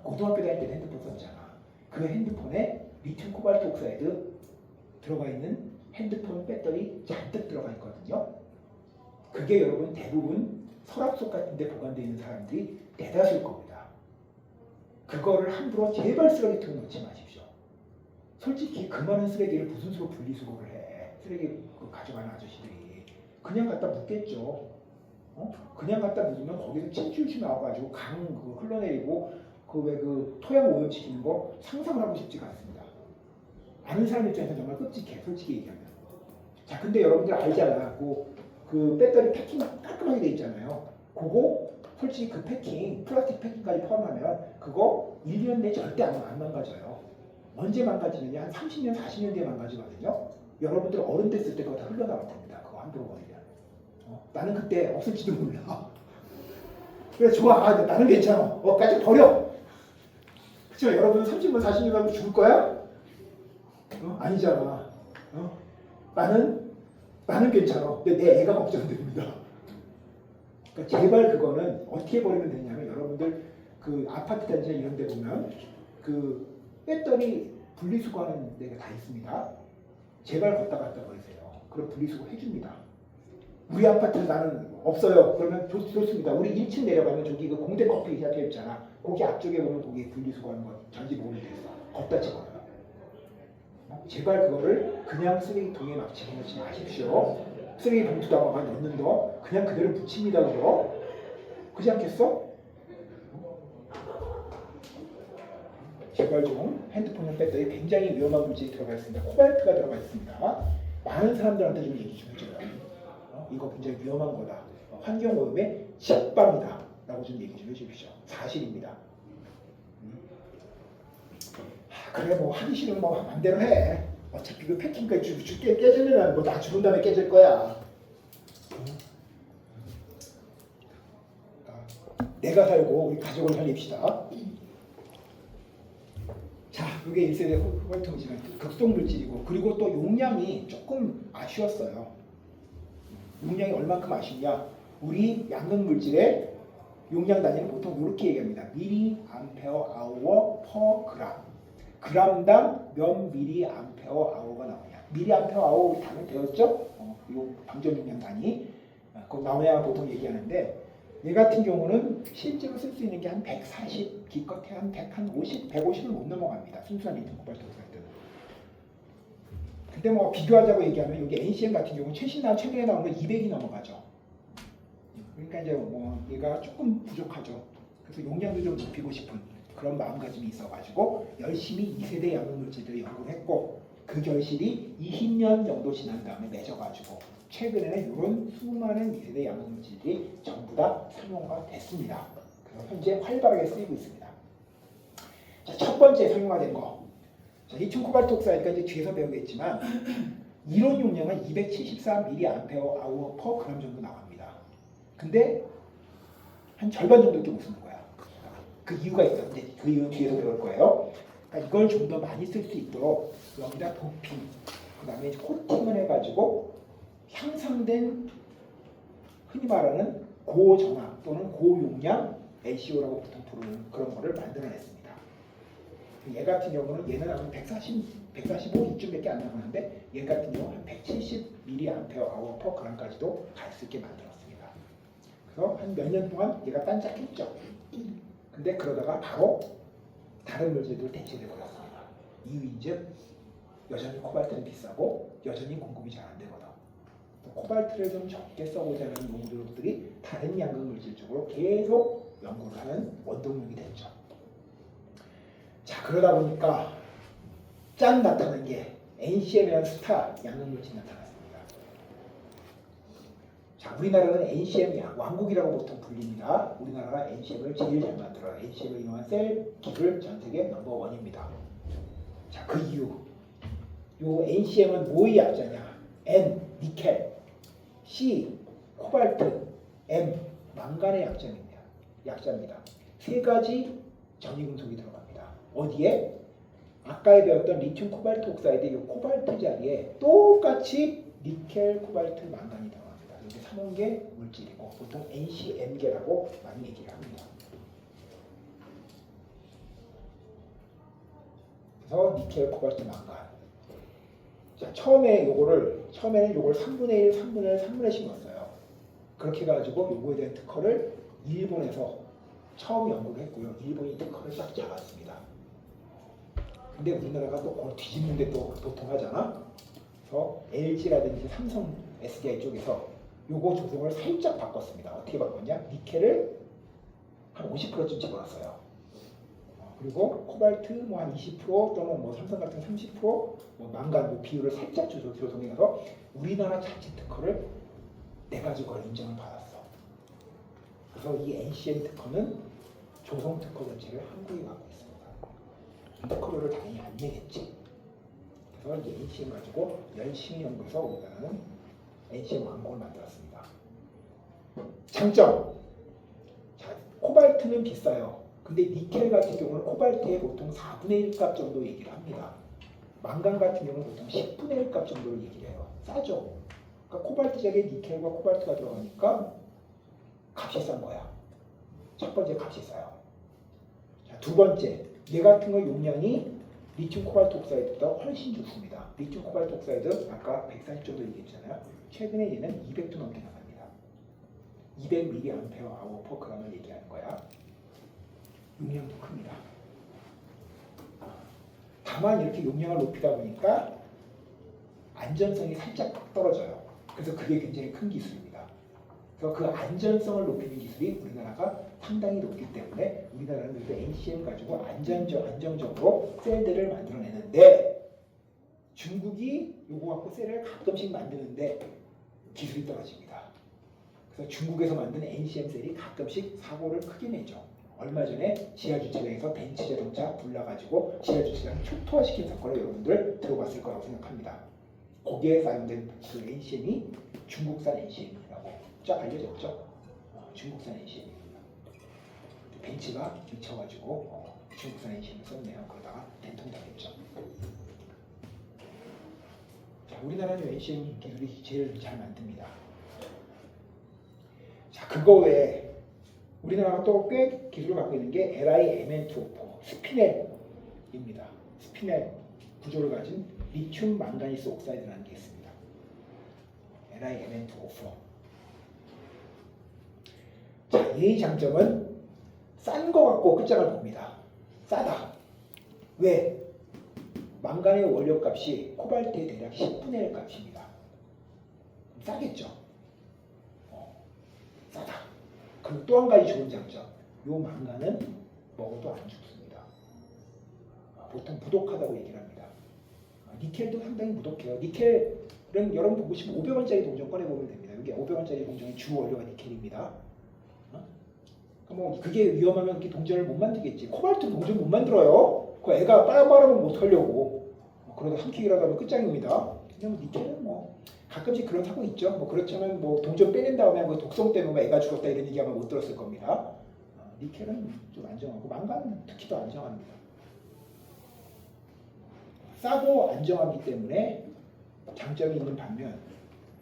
고등학교 다닐 때도 핸드폰 썼잖아. 그 핸드폰에 리튬 코발트 옥사이드 들어가 있는 핸드폰 배터리 잔뜩 들어가 있거든요. 그게 여러분 대부분 서랍속 같은 데 보관되어 있는 사람들이 대다수일 겁니다. 그거를 함부로 제발 쓰레기통에 넣지 마십시오. 솔직히 그 많은 쓰레기를 무슨 수로 분리수거를 해. 쓰레기 가져가는 아저씨들이 그냥 갖다 묻겠죠. 그냥 갖다 묻으면 거기서 침출시 나와가지고 강 흘러내리고 그 토양 오염시키는 거 상상을 하고 싶지가 않습니다. 아는 사람 입장에서 정말 끔찍해. 솔직히 얘기하면. 자, 근데 여러분들 알잖아. 그 배터리 패킹 깔끔하게 돼 있잖아요. 그거 솔직히 그 패킹, 플라스틱 패킹까지 포함하면 그거 1년 내에 절대 안 망가져요. 언제 망가지느냐? 한 30년, 40년 뒤에 망가지거든요. 여러분들 어른 됐을 때 그거 다 흘러나갈 겁니다. 그거 함부로 버리면. 나는 그때 없을지도 몰라. 그래서 좋아. 나는 괜찮아. 까지 버려. 그쵸? 여러분 30년, 40년 가면 죽을 거야? 아니잖아. 나는 괜찮아. 근데 내 애가 걱정됩니다. 그러니까 제발 그거는 어떻게 버리면 되냐면 여러분들 그 아파트 단지나 이런 데 보면 그 배터리 분리수거하는 데가 다 있습니다. 제발 걷다 갖다 버리세요. 그럼 분리수거 해줍니다. 우리 아파트는 나는 없어요. 그러면 좋습니다. 우리 1층 내려가면 저기 그 공대 커피 시작해 있잖아. 거기 앞쪽에 보면 거기 분리수거하는 거 전지 모으는 데 있어. 걷다 집어넣어요. 제발 그거를 그냥 쓰레기통에 막 집어넣지 마십시오. 쓰레기 봉투다가 넣는 거 그냥 그대로 붙입니다. 그거 그렇지 않겠어? 제발 좀 핸드폰용 배터리 굉장히 위험한 물질이 들어가 있습니다. 코발트가 들어가 있습니다. 많은 사람들한테 좀 얘기 좀 해줘요. 이거 굉장히 위험한 거다. 환경오염의 직방이다 라고 좀 얘기 좀 해주십시오. 사실입니다. 그래 하기 싫으면 맘대로 해. 어차피 그 패킹까지 깨지려면 나 죽은 다음에 깨질 거야. 내가 살고 우리 가족을 살립시다. 자, 이게 1세대 코발트 물질은 극성 물질이고, 그리고 또 용량이 조금 아쉬웠어요. 용량이 얼만큼 아쉽냐? 우리 양극 물질의 용량 단위는 보통 이렇게 얘기합니다. 밀리암페어 아워 퍼 그램. 그램당 몇 밀리암페어 아워가 나오냐? 밀리암페어 아워 우리 단어 배웠죠? 이 방전 용량 단위. 그거 나와야 보통 얘기하는데, 얘 같은 경우는 실제로 쓸 수 있는 게 한 140, 기껏해 한 150, 150은 못 넘어갑니다. 순수한 리튬 코발트 옥사이드. 근데 비교하자고 얘기하면 여기 NCM 같은 경우 최근에 나온 건 200이 넘어가죠. 그러니까 이제 얘가 조금 부족하죠. 그래서 용량도 좀 높이고 싶은 그런 마음가짐이 있어가지고 열심히 2세대 양극물질들을 연구를 했고 그 결실이 20년 정도 지난 다음에 맺어가지고 최근에는 이런 수많은 2세대 양극물질들이 전부 다 상용화 됐습니다. 그래서 현재 활발하게 쓰이고 있습니다. 자, 첫 번째 상용화된 거. 자, 리튬 코발트 옥사이드가 이제 뒤에서 배우겠지만 이론 용량은 274mAh/g 정도 나갑니다. 근데 한 절반 정도밖에 못 쓰는 거야. 그 이유가 있어. 근데 그 이유는 뒤에서 배울 거예요. 그러니까 이걸 좀 더 많이 쓸 수 있도록 여기다 도핑, 그 다음에 코팅을 해가지고 향상된 흔히 말하는 고정압 또는 고용량 LCO라고 보통 부르는 그런 거를 만들어냈습니다. 얘 같은 경우는 얘는 한 145 이쯤밖에 안 나가는데 얘 같은 경우 한 170mAh/g까지도 갈 수 있게 만들었습니다. 그래서 한 몇 년 동안 얘가 반짝했죠. 근데 그러다가 바로 다른 물질들로 대체돼 버렸습니다. 이유인즉 여전히 코발트는 비싸고 여전히 공급이 잘 안 되거든. 코발트를 좀 적게 써보자 하는 농도들이 다른 양극 물질 쪽으로 계속 연구를 하는 원동력이 됐죠. 자, 그러다 보니까 짠 나타난 게 NCM이라는 스타 양극 물질이 나타났습니다. 자, 우리나라는 NCM 왕국이라고 보통 불립니다. 우리나라가 NCM을 제일 잘 만들어요. NCM을 이용한 셀 기술 전 세계 넘버1입니다. 자, 그 이유. 요 NCM은 뭐의 약자냐? N, 니켈, C, 코발트, M, 망간의 약자입니다. 세 가지 전이금속이 들어갑니다. 어디에? 아까 배웠던 리튬 코발트 옥사이드 이 코발트 자리에 똑같이 니켈, 코발트, 망간이 들어갑니다. 이게 3원계 물질이고 보통 NCM계라고 많이 얘기를 합니다. 그래서 니켈, 코발트, 망간. 자, 처음에는 요걸 3분의 1, 3분의 1, 3분의 1씩 넣었어요. 그렇게 해가지고 요거에 대한 특허를 일본에서 처음 연구를 했고요. 일본이 특허를 싹 잡았습니다. 근데 우리나라가 또 그걸 뒤집는데 또 보통 하잖아. 그래서 LG라든지 삼성, SDI 쪽에서 요거 조성을 살짝 바꿨습니다. 어떻게 바꿨냐? 니켈을 한 50%쯤 집어넣었어요. 그리고 코발트 뭐 한 20% 또는 뭐 삼성 같은 30%, 뭐 망간 뭐 비율을 살짝 조성해서 우리나라 자체 특허를 내가지고 인정을 받았어. 그래서 이 NCM 특허는 조성 특허 전체를 한국이 갖고 있습니다. 특허료를 당연히 안 내겠지. 그래서 이제 NCM 가지고 열심히 연구해서 우리나라는 NCM 왕국을 만들었습니다. 장점. 자, 코발트는 비싸요. 근데 니켈 같은 경우는 코발트의 보통 4분의 1 값 정도 얘기를 합니다. 망간 같은 경우는 보통 10분의 1 값 정도를 얘기를 해요. 싸죠. 그러니까 코발트 자리에 니켈과 코발트가 들어가니까 값이 싼 거야. 첫 번째 값이 싸요. 자, 두 번째, 얘 같은 거 용량이 리튬 코발트 옥사이드보다 훨씬 좋습니다. 리튬 코발트 옥사이드 아까 140 정도 얘기했잖아요. 최근에 얘는 200도 넘게 나갑니다. 200mAh/g을 얘기하는 거야. 용량도 큽니다. 다만 이렇게 용량을 높이다 보니까 안전성이 살짝 떨어져요. 그래서 그게 굉장히 큰 기술입니다. 그래서 그 안전성을 높이는 기술이 우리나라가 상당히 높기 때문에 우리나라는 그래서 NCM 가지고 안정적으로 셀들을 만들어내는데 중국이 요거 갖고 셀을 가끔씩 만드는데 기술이 떨어집니다. 그래서 중국에서 만든 NCM 셀이 가끔씩 사고를 크게 내죠. 얼마 전에 지하주차장에서 벤츠 자동차 불나가지고 지하주차장 초토화시킨 사건을 여러분들 들어봤을 거라고 생각합니다. 거기에 사용된 그 NCM이 중국산 NCM이라고 쫙 알려졌죠. 중국산 NCM입니다. 벤츠가 미쳐가지고 중국산 NCM을 썼네요. 그러다가 된통당했죠. 자, 우리나라는 NCM 기술이 제일 잘 만듭니다. 자, 그거 외에 우리나라가 또 꽤 기술을 갖고 있는 게 LiMN2O4 스피넬입니다. 스피넬 구조를 가진 리튬 망가니스 옥사이드라는 게 있습니다. LiMN2O4. 자, 얘의 장점은 싼 거 갖고 끝장을 봅니다. 싸다. 왜? 망간의 원료값이 코발트의 대략 10분의 1 값입니다. 싸겠죠? 싸다. 그리고 또 한 가지 좋은 장점. 요 망간은 먹어도 안 죽습니다. 보통 무독하다고 얘기를 합니다. 니켈도 상당히 무독해요. 니켈은 여러분 보시면 500원짜리 동전 꺼내보면 됩니다. 여기 500원짜리 동전의 주 원료가 니켈입니다. 뭐 그게 위험하면 그렇게 동전을 못 만들겠지. 코발트 동전 못 만들어요. 그 애가 빨아먹으면 못하려고. 그러다 한 킥이라도 하면 끝장입니다. 그냥 니켈은 뭐 가끔씩 그런 사고 있죠. 뭐 그렇지만 뭐 동전 빼낸 다음에 그 독성 때문에 애가 죽었다 이런 얘기 아마 못 들었을 겁니다. 니켈은 좀 안정하고 망간은 특히 더 안정합니다. 싸고 안정하기 때문에 장점이 있는 반면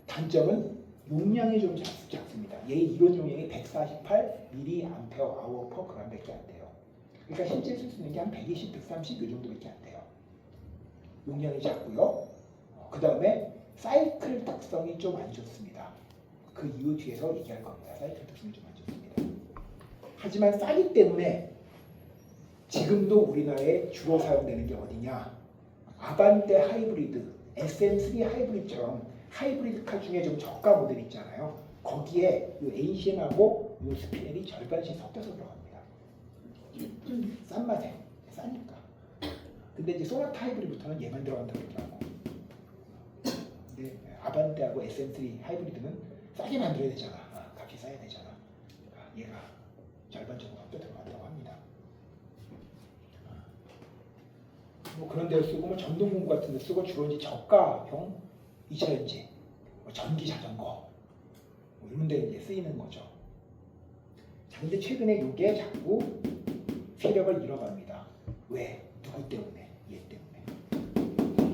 단점은 용량이 좀 작습니다. 얘의 이론 용량이 148mAh/g밖에 안 돼요. 그러니까 실제 쓸 수 있는 게 한 120, 130 이 정도밖에 안 돼요. 용량이 작고요. 그 다음에 사이클 특성이 좀 안 좋습니다. 그 이유 뒤에서 얘기할 겁니다. 사이클 특성이 좀 안 좋습니다. 하지만 싸기 때문에 지금도 우리나라에 주로 사용되는 게 어디냐? 아반떼 하이브리드, SM3 하이브리드처럼 하이브리드 카 중에 좀 저가 모델 있잖아요. 거기에 이 엔신하고 이 스피넬이 절반씩 섞여서 들어갑니다. 싼 맛에 싸니까. 근데 이제 소나타 하이브리드부터는 얘만 들어간다고 그러더라고. 근데 아반떼하고 SM3 하이브리드는 싸게 만들어야 되잖아. 값이 싸야 되잖아. 얘가 절반 정도 섞여 들어간다고 합니다. 뭐 그런 데를 쓰고 뭐 전동공구 같은 데 쓰고 주로 이제 저가형 2차전지, 뭐 전기 자전거 뭐 이런 데 이제 쓰이는 거죠. 자, 근데 최근에 이게 자꾸 세력을 잃어갑니다. 왜? 누구 때문에? 얘 때문에.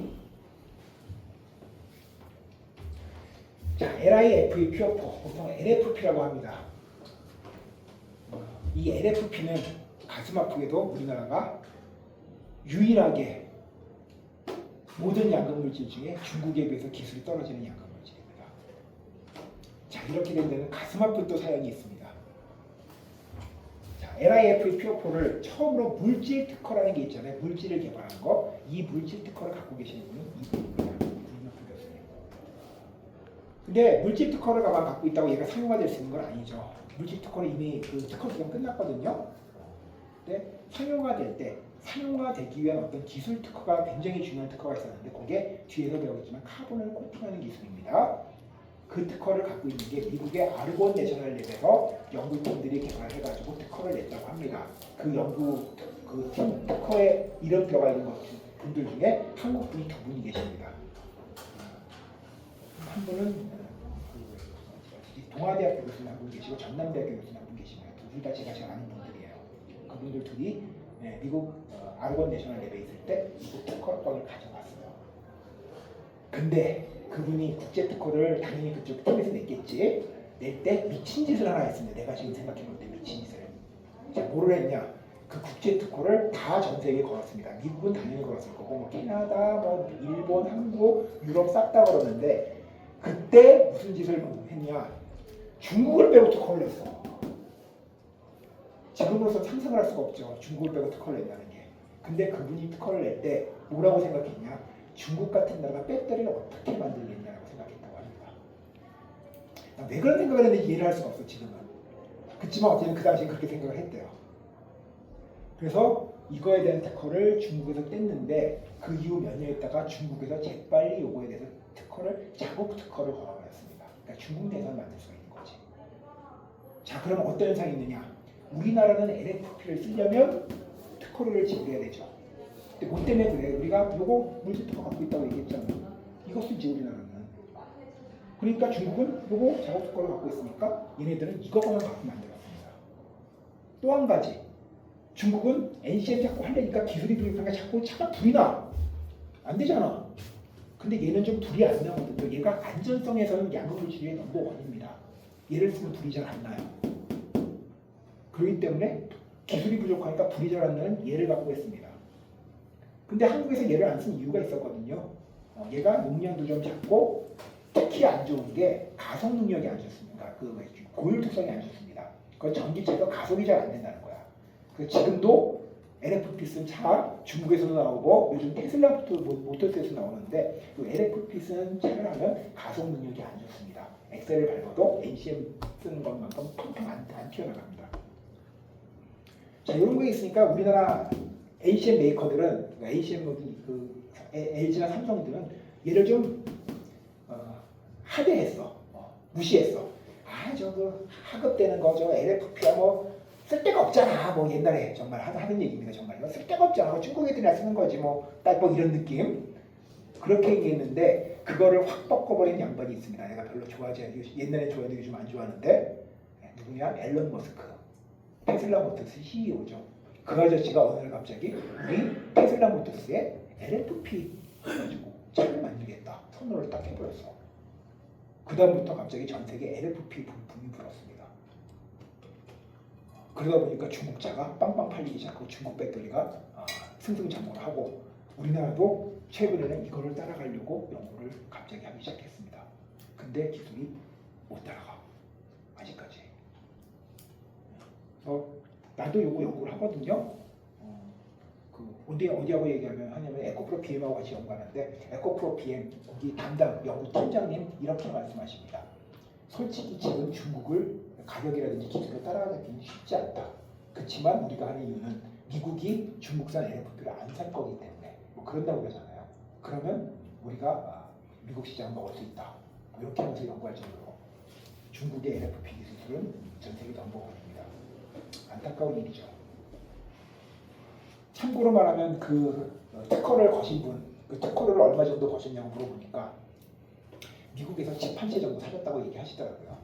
자, LIFE 퓨어포, 보통 LFP라고 합니다. 이 LFP는 가슴 아프게도 우리나라가 유일하게 모든 양극물질 중에 중국에 비해서 기술이 떨어지는 양극물질입니다. 자, 이렇게 된 데는 가슴 아픈 또 사연이 있습니다. 자, LIFE 퓨어포를 처음으로 물질 특허라는 게 있잖아요. 물질을 개발한 거. 이 물질 특허를 갖고 계시는 분이 이분입니다. 구인혁 교수님. 근데 물질 특허를 갖고 있다고 얘가 상용화될 수 있는 건 아니죠. 물질 특허는 이미 그 특허 기간 끝났거든요. 근데 상용화되기 위한 어떤 기술 특허가 굉장히 중요한 특허가 있었는데 그게 뒤에서 배우겠지만 카본을 코팅하는 기술입니다. 그 특허를 갖고 있는 게 미국의 아르곤 내셔널 랩에서 연구팀들이 개발해가지고 특허를 냈다고 합니다. 그 연구 그 팀 특허에 이름 들어가 있는 분들 중에 한국 분이 2분이 계십니다. 한 분은 동아대학교 교수님 한 분 계시고 전남대학교 교수님 한 분 계십니다. 둘 다 제가 잘 아는 분들이에요. 그분들 둘이 미국 아르곤 내셔널 랩에 있을 때 미국 특허권을 가져갔어요. 근데 그분이 국제 특허를 당연히 그쪽 팀에서 냈겠지. 낼 때 미친 짓을 하나 했습니다. 내가 지금 생각해볼 때 미친 짓을. 제가 뭐를 했냐? 그 국제 특허를 다 전 세계에 걸었습니다. 미국은 당연히 걸었을 거고, 뭐 캐나다, 뭐 일본, 한국, 유럽 싹 다 걸었는데 그때 무슨 짓을 했냐? 중국을 빼고 특허를 냈어. 지금으로서 상상을 할 수가 없죠. 중국을 빼고 특허를 낸다는 게. 근데 그분이 특허를 낼 때 뭐라고 생각했냐? 중국 같은 나라가 배터리를 어떻게 만들겠냐라고 생각했다고 합니다. 왜 그런 생각을 했는지 이해를 할 수가 없어 지금은. 그렇지만 어쨌든 그 당시에 그렇게 생각을 했대요. 그래서 이거에 대한 특허를 중국에서 뗐는데 그 이후 몇 년 있다가 중국에서 재빨리 요거에 대해서 자국 특허를 걸어버렸습니다. 그러니까 중국 내에서 만들 수가 있는 거지. 자, 그럼 어떤 현상이 있느냐? 우리나라는 LFP를 쓰려면 특허료를 지불해야 되죠. 근데 뭐 때문에 그래? 우리가 요거 물질 특허 갖고 있다고 얘기했잖아. 이거 쓰지 우리나라는. 그러니까 중국은 요거 작업 특허를 갖고 있으니까 얘네들은 이거만 갖고 만들었습니다. 또 한 가지. 중국은 NCM 자꾸 하려니까 기술이 도입하니까 자꾸 차가 불이 나. 안 되잖아. 근데 얘는 좀 불이 안 나거든요. 얘가 안전성에서는 양극물질의 넘버원입니다. 얘를 쓰면 불이 잘 안 나요. 그렇기 때문에 기술이 부족하니까 불이 잘 안 나는 얘를 갖고 있습니다. 근데 한국에서 얘를 안 쓴 이유가 있었거든요. 얘가 용량도 좀 작고 특히 안 좋은 게 가속 능력이 안 좋습니다. 그 고율 특성이 안 좋습니다. 그건 전기체가 가속이 잘 안 된다는 거야. 그래서 지금도 LFP 쓴 차 중국에서도 나오고 요즘 테슬라 모터스에서 나오는데 그 LFP 쓴 차를 하면 가속 능력이 안 좋습니다. 엑셀을 밟아도 NCM 쓰는 것만큼 팡팡 안 튀어나갑니다. 자, 이런 게 있으니까 우리나라 ACM 메이커들은 그러니까 ACM LG나 삼성들은 얘를 좀 하대했어. 무시했어. 저거 하급되는 거, 저 LFP야 뭐 쓸데가 없잖아. 뭐 옛날에 정말 하는 얘기입니다. 정말요. 쓸데가 없잖아. 중국 애들이나 쓰는 거지 뭐. 딱 뭐 이런 느낌. 그렇게 얘기했는데 그거를 확 바꿔버린 양반이 있습니다. 내가 별로 좋아하지 않아요. 옛날에 좋아했는데 요즘 안 좋아하는데 누구냐? 앨런 머스크. 테슬라 모터스 CEO죠. 그 아저씨가 어느 날 갑자기 우리 테슬라 모터스에 LFP 가지고 차를 만들겠다. 선언을 딱 해버렸어. 그 다음부터 갑자기 전 세계 LFP 붐이 불었습니다. 그러다 보니까 중국차가 빵빵 팔리기 시작하고 중국 배터리가 승승장구를 하고 우리나라도 최근에는 이거를 따라가려고 연구를 갑자기 하기 시작했습니다. 근데 기술이 못 따라가. 아직까지. 그래서 나도 요거 연구를 하거든요. 어디하고 얘기하면 하냐면 에코프로 BM하고 같이 연구하는데 에코프로 BM 거기 담당 연구팀장님 이렇게 말씀하십니다. 솔직히 지금 중국을 가격이라든지 기술을 따라가기는 쉽지 않다. 그렇지만 우리가 하는 이유는 미국이 중국산 LFP를 안 살 거기 때문에 뭐 그런다고 그러잖아요. 그러면 우리가 미국 시장을 먹을 수 있다. 뭐 이렇게 하면서 연구할 정도로 중국의 LFP 기술은 전 세계 넘버원입니다. 안타까운 일이죠. 참고로 말하면 그 특허를 거신 분, 그 특허를 얼마 정도 거셨냐고 물어보니까 미국에서 집 한 채 정도 사셨다고 얘기하시더라고요.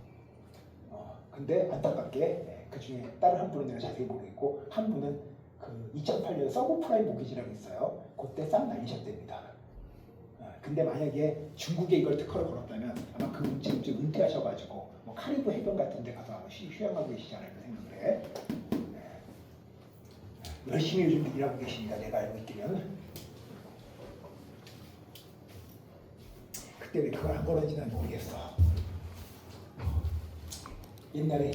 근데 안타깝게 그 중에 다른 한 분은 내가 자세히 모르겠고 한 분은 그 2008년 서브프라임 모기지라고 있어요. 그때 싹 날리셨답니다. 근데 만약에 중국에 이걸 특허를 걸었다면 아마 그 지금 은퇴하셔가지고 뭐 카리브 해변 같은 데 가서 아마 휴양하고 계시지 않을까 생각을 해. 열심히 요즘 일하고 계십니다. 내가 알고 있기는. 그때 왜 그걸 안 걸었는지 난 모르겠어. 옛날에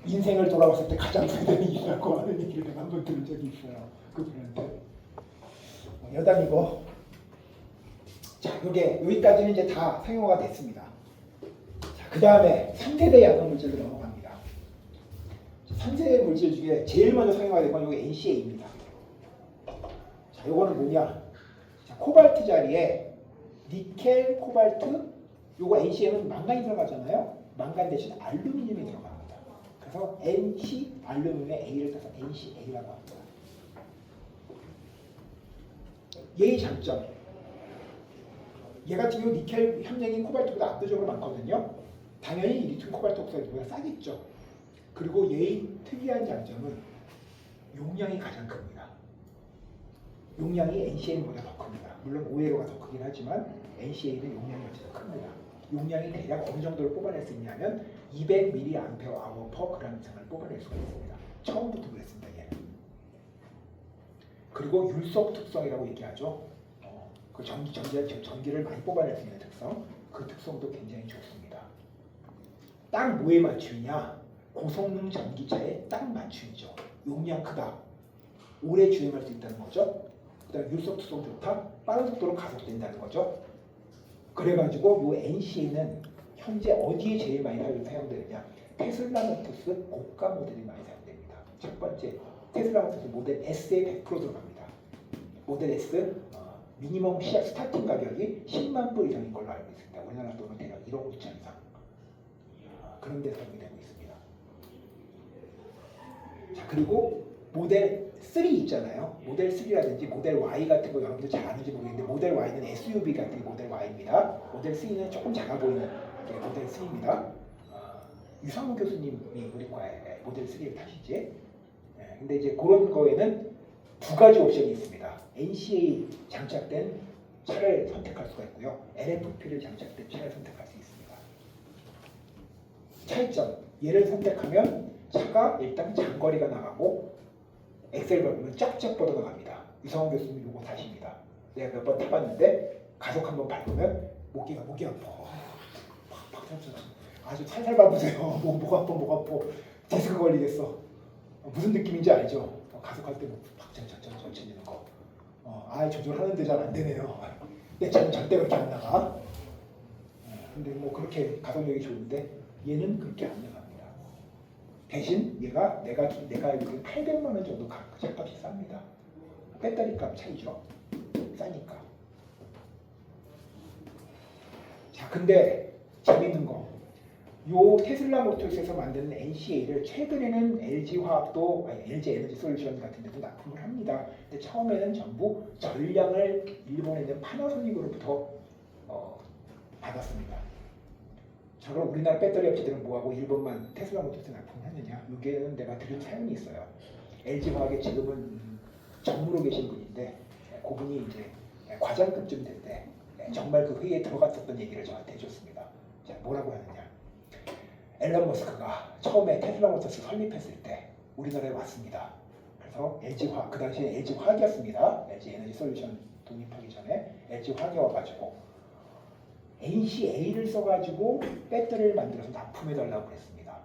인생을 돌아봤을 때 가장 후회되는 일이라고 하는 얘기를 내가 한번 들은 적이 있어요. 그분한테. 여담이고. 자, 요게 여기까지는 이제 다 상용화가 됐습니다. 자, 그 다음에 3세대 양극 물질로 넘어갑니다. 3세대 물질 중에 제일 먼저 상용화된 건 요게 NCA입니다. 자, 요거는 뭐냐? 자, 코발트 자리에 니켈, 코발트, 요거 NCA는 망간이 들어가잖아요. 망간 대신 알루미늄이 들어갑니다. 그래서 NC 알루미늄의 A를 따서 NCA라고 합니다. 얘의 장점. 얘 같은 경우 니켈 함량이 코발트보다 압도적으로 많거든요. 당연히 리튬 코발트 옥사이드보다 싸겠죠. 그리고 얘의 특이한 장점은 용량이 가장 큽니다. 용량이 NCA보다 더 큽니다. 물론 5회로가 더 크긴 하지만 NCA는 용량이 어쨌든 큽니다. 용량이 대략 어느 정도를 뽑아낼 수 있냐면 200mAh per g 이상을 뽑아낼 수가 있습니다. 처음부터 그랬습니다. 얘는. 그리고 율속 특성이라고 얘기하죠. 그 전기를 많이 뽑아낼 수 있는 특성, 그 특성도 굉장히 좋습니다. 딱 뭐에 맞추냐? 고성능 전기차에 딱 맞춤이죠. 용량 크다. 오래 주행할 수 있다는 거죠. 그다음 율속 특성 좋다. 빠른 속도로 가속된다는 거죠. 그래가지고 이 NC는 현재 어디에 제일 많이 사용되느냐? 테슬라 모터스 고가 모델이 많이 사용됩니다. 첫 번째, 테슬라 모터스 모델 S에 100% 들어갑니다. 모델 S 미니멈 시작 스타팅 가격이 10만 불 이상인 걸로 알고 있습니다. 우리나라 돈은 대략 1억 5천 이상. 그런 데 사용이 되고 있습니다. 자, 그리고 모델 3 있잖아요. 모델 3라든지 모델 Y 같은 거 여러분들 잘 아는지 모르겠는데 모델 Y는 SUV 같은 모델 Y입니다. 모델 3는 조금 작아 보이는 게 모델 3입니다. 유상무 교수님이 우리 과에 모델 3를 타시지. 근데 이제 그런 거에는 두 가지 옵션이 있습니다. NCA 장착된 차를 선택할 수가 있고요. LFP를 장착된 차를 선택할 수 있습니다. 차이점. 얘를 선택하면 차가 일단 장거리가 나가고 엑셀 밟으면 쫙쫙 뻗어나갑니다. 유상원 교수님 요거 타십니다. 내가 몇 번 타봤는데 가속 한번 밟으면 목이 아파. 팍팍 아주 살살 밟으세요. 목 아파. 디스크 걸리겠어. 무슨 느낌인지 알죠? 가속할 때 팍 천천히는 거. 조절하는데 잘 안 되네요. 내 차는 절대 그렇게 안 나가. 근데 뭐 그렇게 가속력이 좋은데 얘는 그렇게 안 나갑니다. 대신 얘가 내가 알기로는 800만 원 정도 차값이 쌉니다. 배터리 값 차이죠. 싸니까. 자, 근데 재밌는 거. 요 테슬라 모터스에서 만드는 NCA를 최근에는 LG화학도 LG 에너지 솔루션 같은 데도 납품을 합니다. 근데 처음에는 전부 전량을 일본에 있는 파나소닉으로부터 받았습니다. 자, 그럼 우리나라 배터리 업체들은 뭐하고 일본만 테슬라 모터스 납품을 했느냐? 여기에는 내가 들은 사연이 있어요. LG화학에 지금은 전무로 계신 분인데 그분이 이제 과장급쯤 될 때 정말 그 회의에 들어갔었던 얘기를 저한테 해줬습니다. 자, 뭐라고 하느냐? 앨런 머스크가 처음에 테슬라 모터스 설립했을 때 우리나라에 왔습니다. 그래서 LG화학, 그 당시에 LG화학이었습니다. LG 에너지 솔루션 독립하기 전에 LG화학이 와가지고 NCA를 써가지고 배터리를 만들어서 납품해달라고 그랬습니다.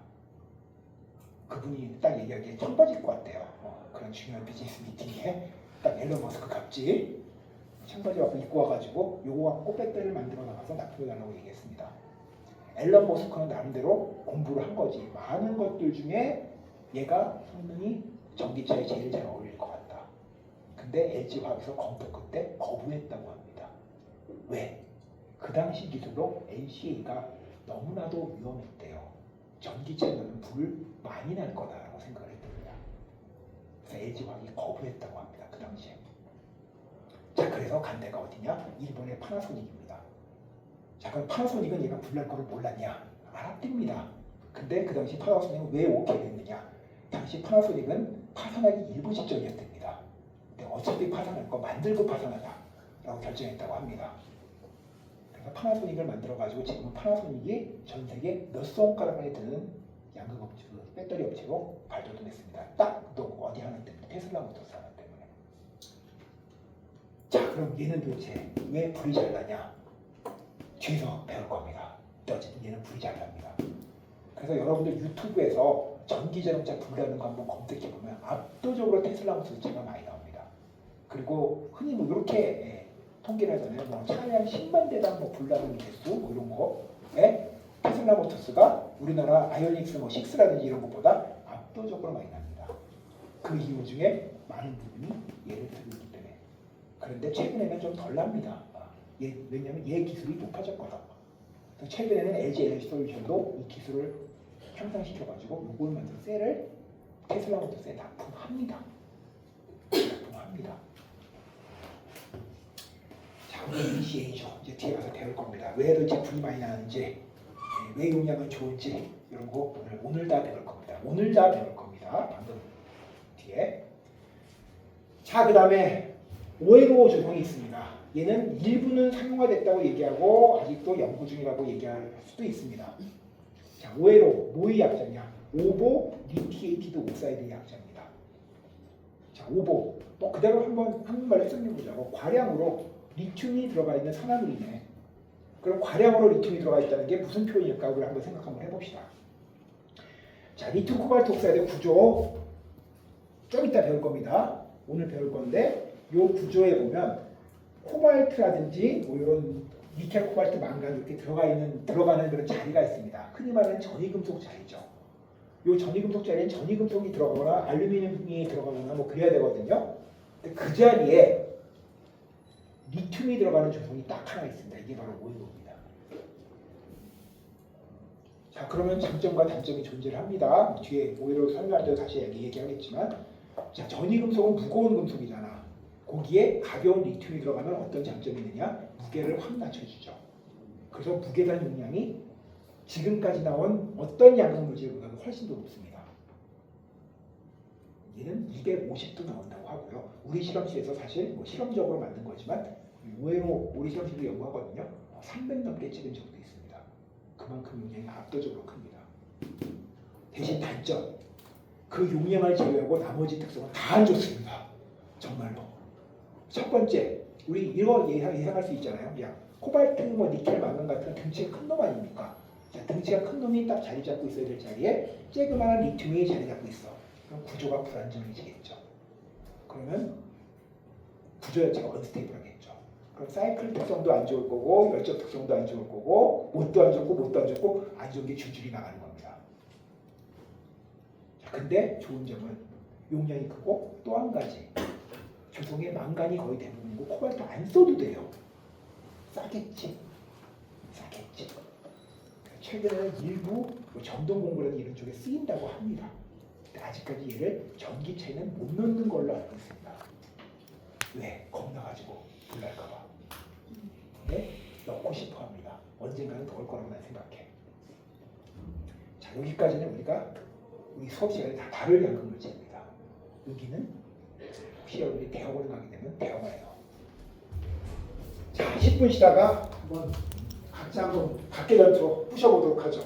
그분이 딱 얘기하기에 청바지 것 같대요. 그런 중요한 비즈니스 미팅에 딱 앨런 머스크 갑질 청바지 입고 와가지고 요거 갖고 배터리를 만들어 나가서 납품해달라고 얘기했습니다. 앨런 머스크는 나름대로 공부를 한 거지. 많은 것들 중에 얘가 성능이 전기차에 제일 잘 어울릴 것 같다. 근데 LG화학에서 검토 끝에 거부했다고 합니다. 왜? 그 당시 기술로 NCA가 너무나도 위험했대요. 전기차에는 불 많이 날 거다라고 생각을 했답니다. 그래서 LG화학이 거부했다고 합니다. 그 당시에. 자, 그래서 간 데가 어디냐? 일본의 파나소닉입니다. 자, 그럼 파나소닉은 얘가 불날 거를 몰랐냐? 알았답니다. 근데 그 당시 파나소닉은 왜 오케이 했느냐? 당시 파나소닉은 파산하기 일부 직전이었답니다. 근데 어차피 파산할 거 만들고 파산하자 라고 결정했다고 합니다. 그래서 파나소닉을 만들어가지고 지금은 파나소닉이 전 세계 몇 손가락 안에 드는 양극 업체, 배터리 업체로 발돋움 했습니다. 딱 또 어디 하나 때문에, 테슬라 모터스 하나 때문에. 자, 그럼 얘는 도대체 왜 불이 잘 나냐? 뒤에서 배울 겁니다. 얘는 불이 잘 납니다. 그래서 여러분들 유튜브에서 전기자동차 불나는 거 한번 검색해보면 압도적으로 테슬라 모터스가 많이 나옵니다. 그리고 흔히 뭐 이렇게 통계를 하잖아요. 뭐 차량 10만 대당 뭐 불나는 개수 뭐 이런 거에 테슬라 모터스가 우리나라 아이오닉스 뭐 6라든지 이런 것보다 압도적으로 많이 납니다. 그 이유 중에 많은 부분이 얘를 쓰고 있기 때문에. 그런데 최근에는 좀 덜 납니다. 왜냐하면 얘 기술이 높아졌거든. 최근에는 LG 에너지 솔루션도 이 기술을 향상시켜가지고 요걸 만든 셀을 테슬라 모터스에 납품합니다. 납품합니다. 자, 오늘 NCA죠. 이제 뒤에 가서 배울 겁니다. 왜 도대체 불이 많이 나는지, 왜 용량은 좋은지 이런 거 오늘 다 배울 겁니다. 오늘 다 배울 겁니다. 방금 뒤에. 자, 그 다음에 오해로 조성이 있습니다. 얘는 일부는 상용화됐다고 얘기하고 아직도 연구 중이라고 얘기할 수도 있습니다. 자, 오해로 뭐의 약자냐? 오보 리티에이티드 옥사이드의 약자입니다. 자, 오보 또 그대로 한번 한국말로 설명해보자고. 과량으로 리튬이 들어가 있는 산화물이네. 그럼 과량으로 리튬이 들어가 있다는 게 무슨 표현일까? 우리 한번 생각 한번 해봅시다. 자, 리튬 코발트 옥사이드 구조 좀 이따 배울 겁니다. 오늘 배울 건데 이 구조에 보면 코발트라든지 뭐 이런 니켈, 코발트, 망간 이렇게 들어가는 그런 자리가 있습니다. 흔히 말하는 전이금속 자리죠. 이 전이금속 자리엔 전이금속이 들어가거나 알루미늄이 들어가거나 뭐 그래야 되거든요. 근데 그 자리에 리튬이 들어가는 조성이 딱 하나 있습니다. 이게 바로 오일로입니다. 자, 그러면 장점과 단점이 존재를 합니다. 뒤에 오일로 설명할 때 다시 얘기하겠지만, 자, 전이금속은 무거운 금속이잖아. 거기에 가벼운 리튬이 들어가면 어떤 장점이 있느냐? 무게를 확 낮춰주죠. 그래서 무게단 용량이 지금까지 나온 어떤 양성 물질보다도 훨씬 더 높습니다. 얘는 250도 나온다고 하고요. 우리 실험실에서 사실 뭐 실험적으로 만든 거지만 의외로 우리 실험실도 연구하거든요. 300 넘게 찍은 적도 있습니다. 그만큼 용량이 압도적으로 큽니다. 대신 단점, 그 용량을 제외하고 나머지 특성은 다 안 좋습니다. 정말로. 첫 번째, 우리 이거 예상할 수 있잖아요. 야, 코발트, 뭐 니켈, 망간 같은 등치가 큰 놈 아닙니까? 자, 등치가 큰 놈이 딱 자리 잡고 있어야 될 자리에 쬐그마한 리튬이 자리 잡고 있어. 그럼 구조가 불안정해지겠죠. 그러면 구조 자체가 언스테이블하겠죠. 그럼 사이클 특성도 안 좋을 거고 열적 특성도 안 좋을 거고 못도 안 좋고 못도 안 좋고 안 좋은 게 줄줄이 나가는 겁니다. 자, 근데 좋은 점은 용량이 크고 또 한 가지 조성에 망간이 거의 대부분이고 코발트 안 써도 돼요. 싸겠지. 최근에는 일부 전동 공구라는 이런 쪽에 쓰인다고 합니다. 근데 아직까지 얘를 전기차에는 못 넣는 걸로 알고 있습니다. 왜? 겁나가지고 불날까봐. 근데 넣고 싶어합니다. 언젠가는 넣을 거라고 난 생각해. 자, 여기까지는 우리가 우리 수업 시간에 다 다룰 양극 물질입니다. 여기는 혹시 여러분이 대학원을 가게 되면 대학원에서 자 10분 쉬다가 한번 각자 한번 각계전투로 부셔보도록 하죠.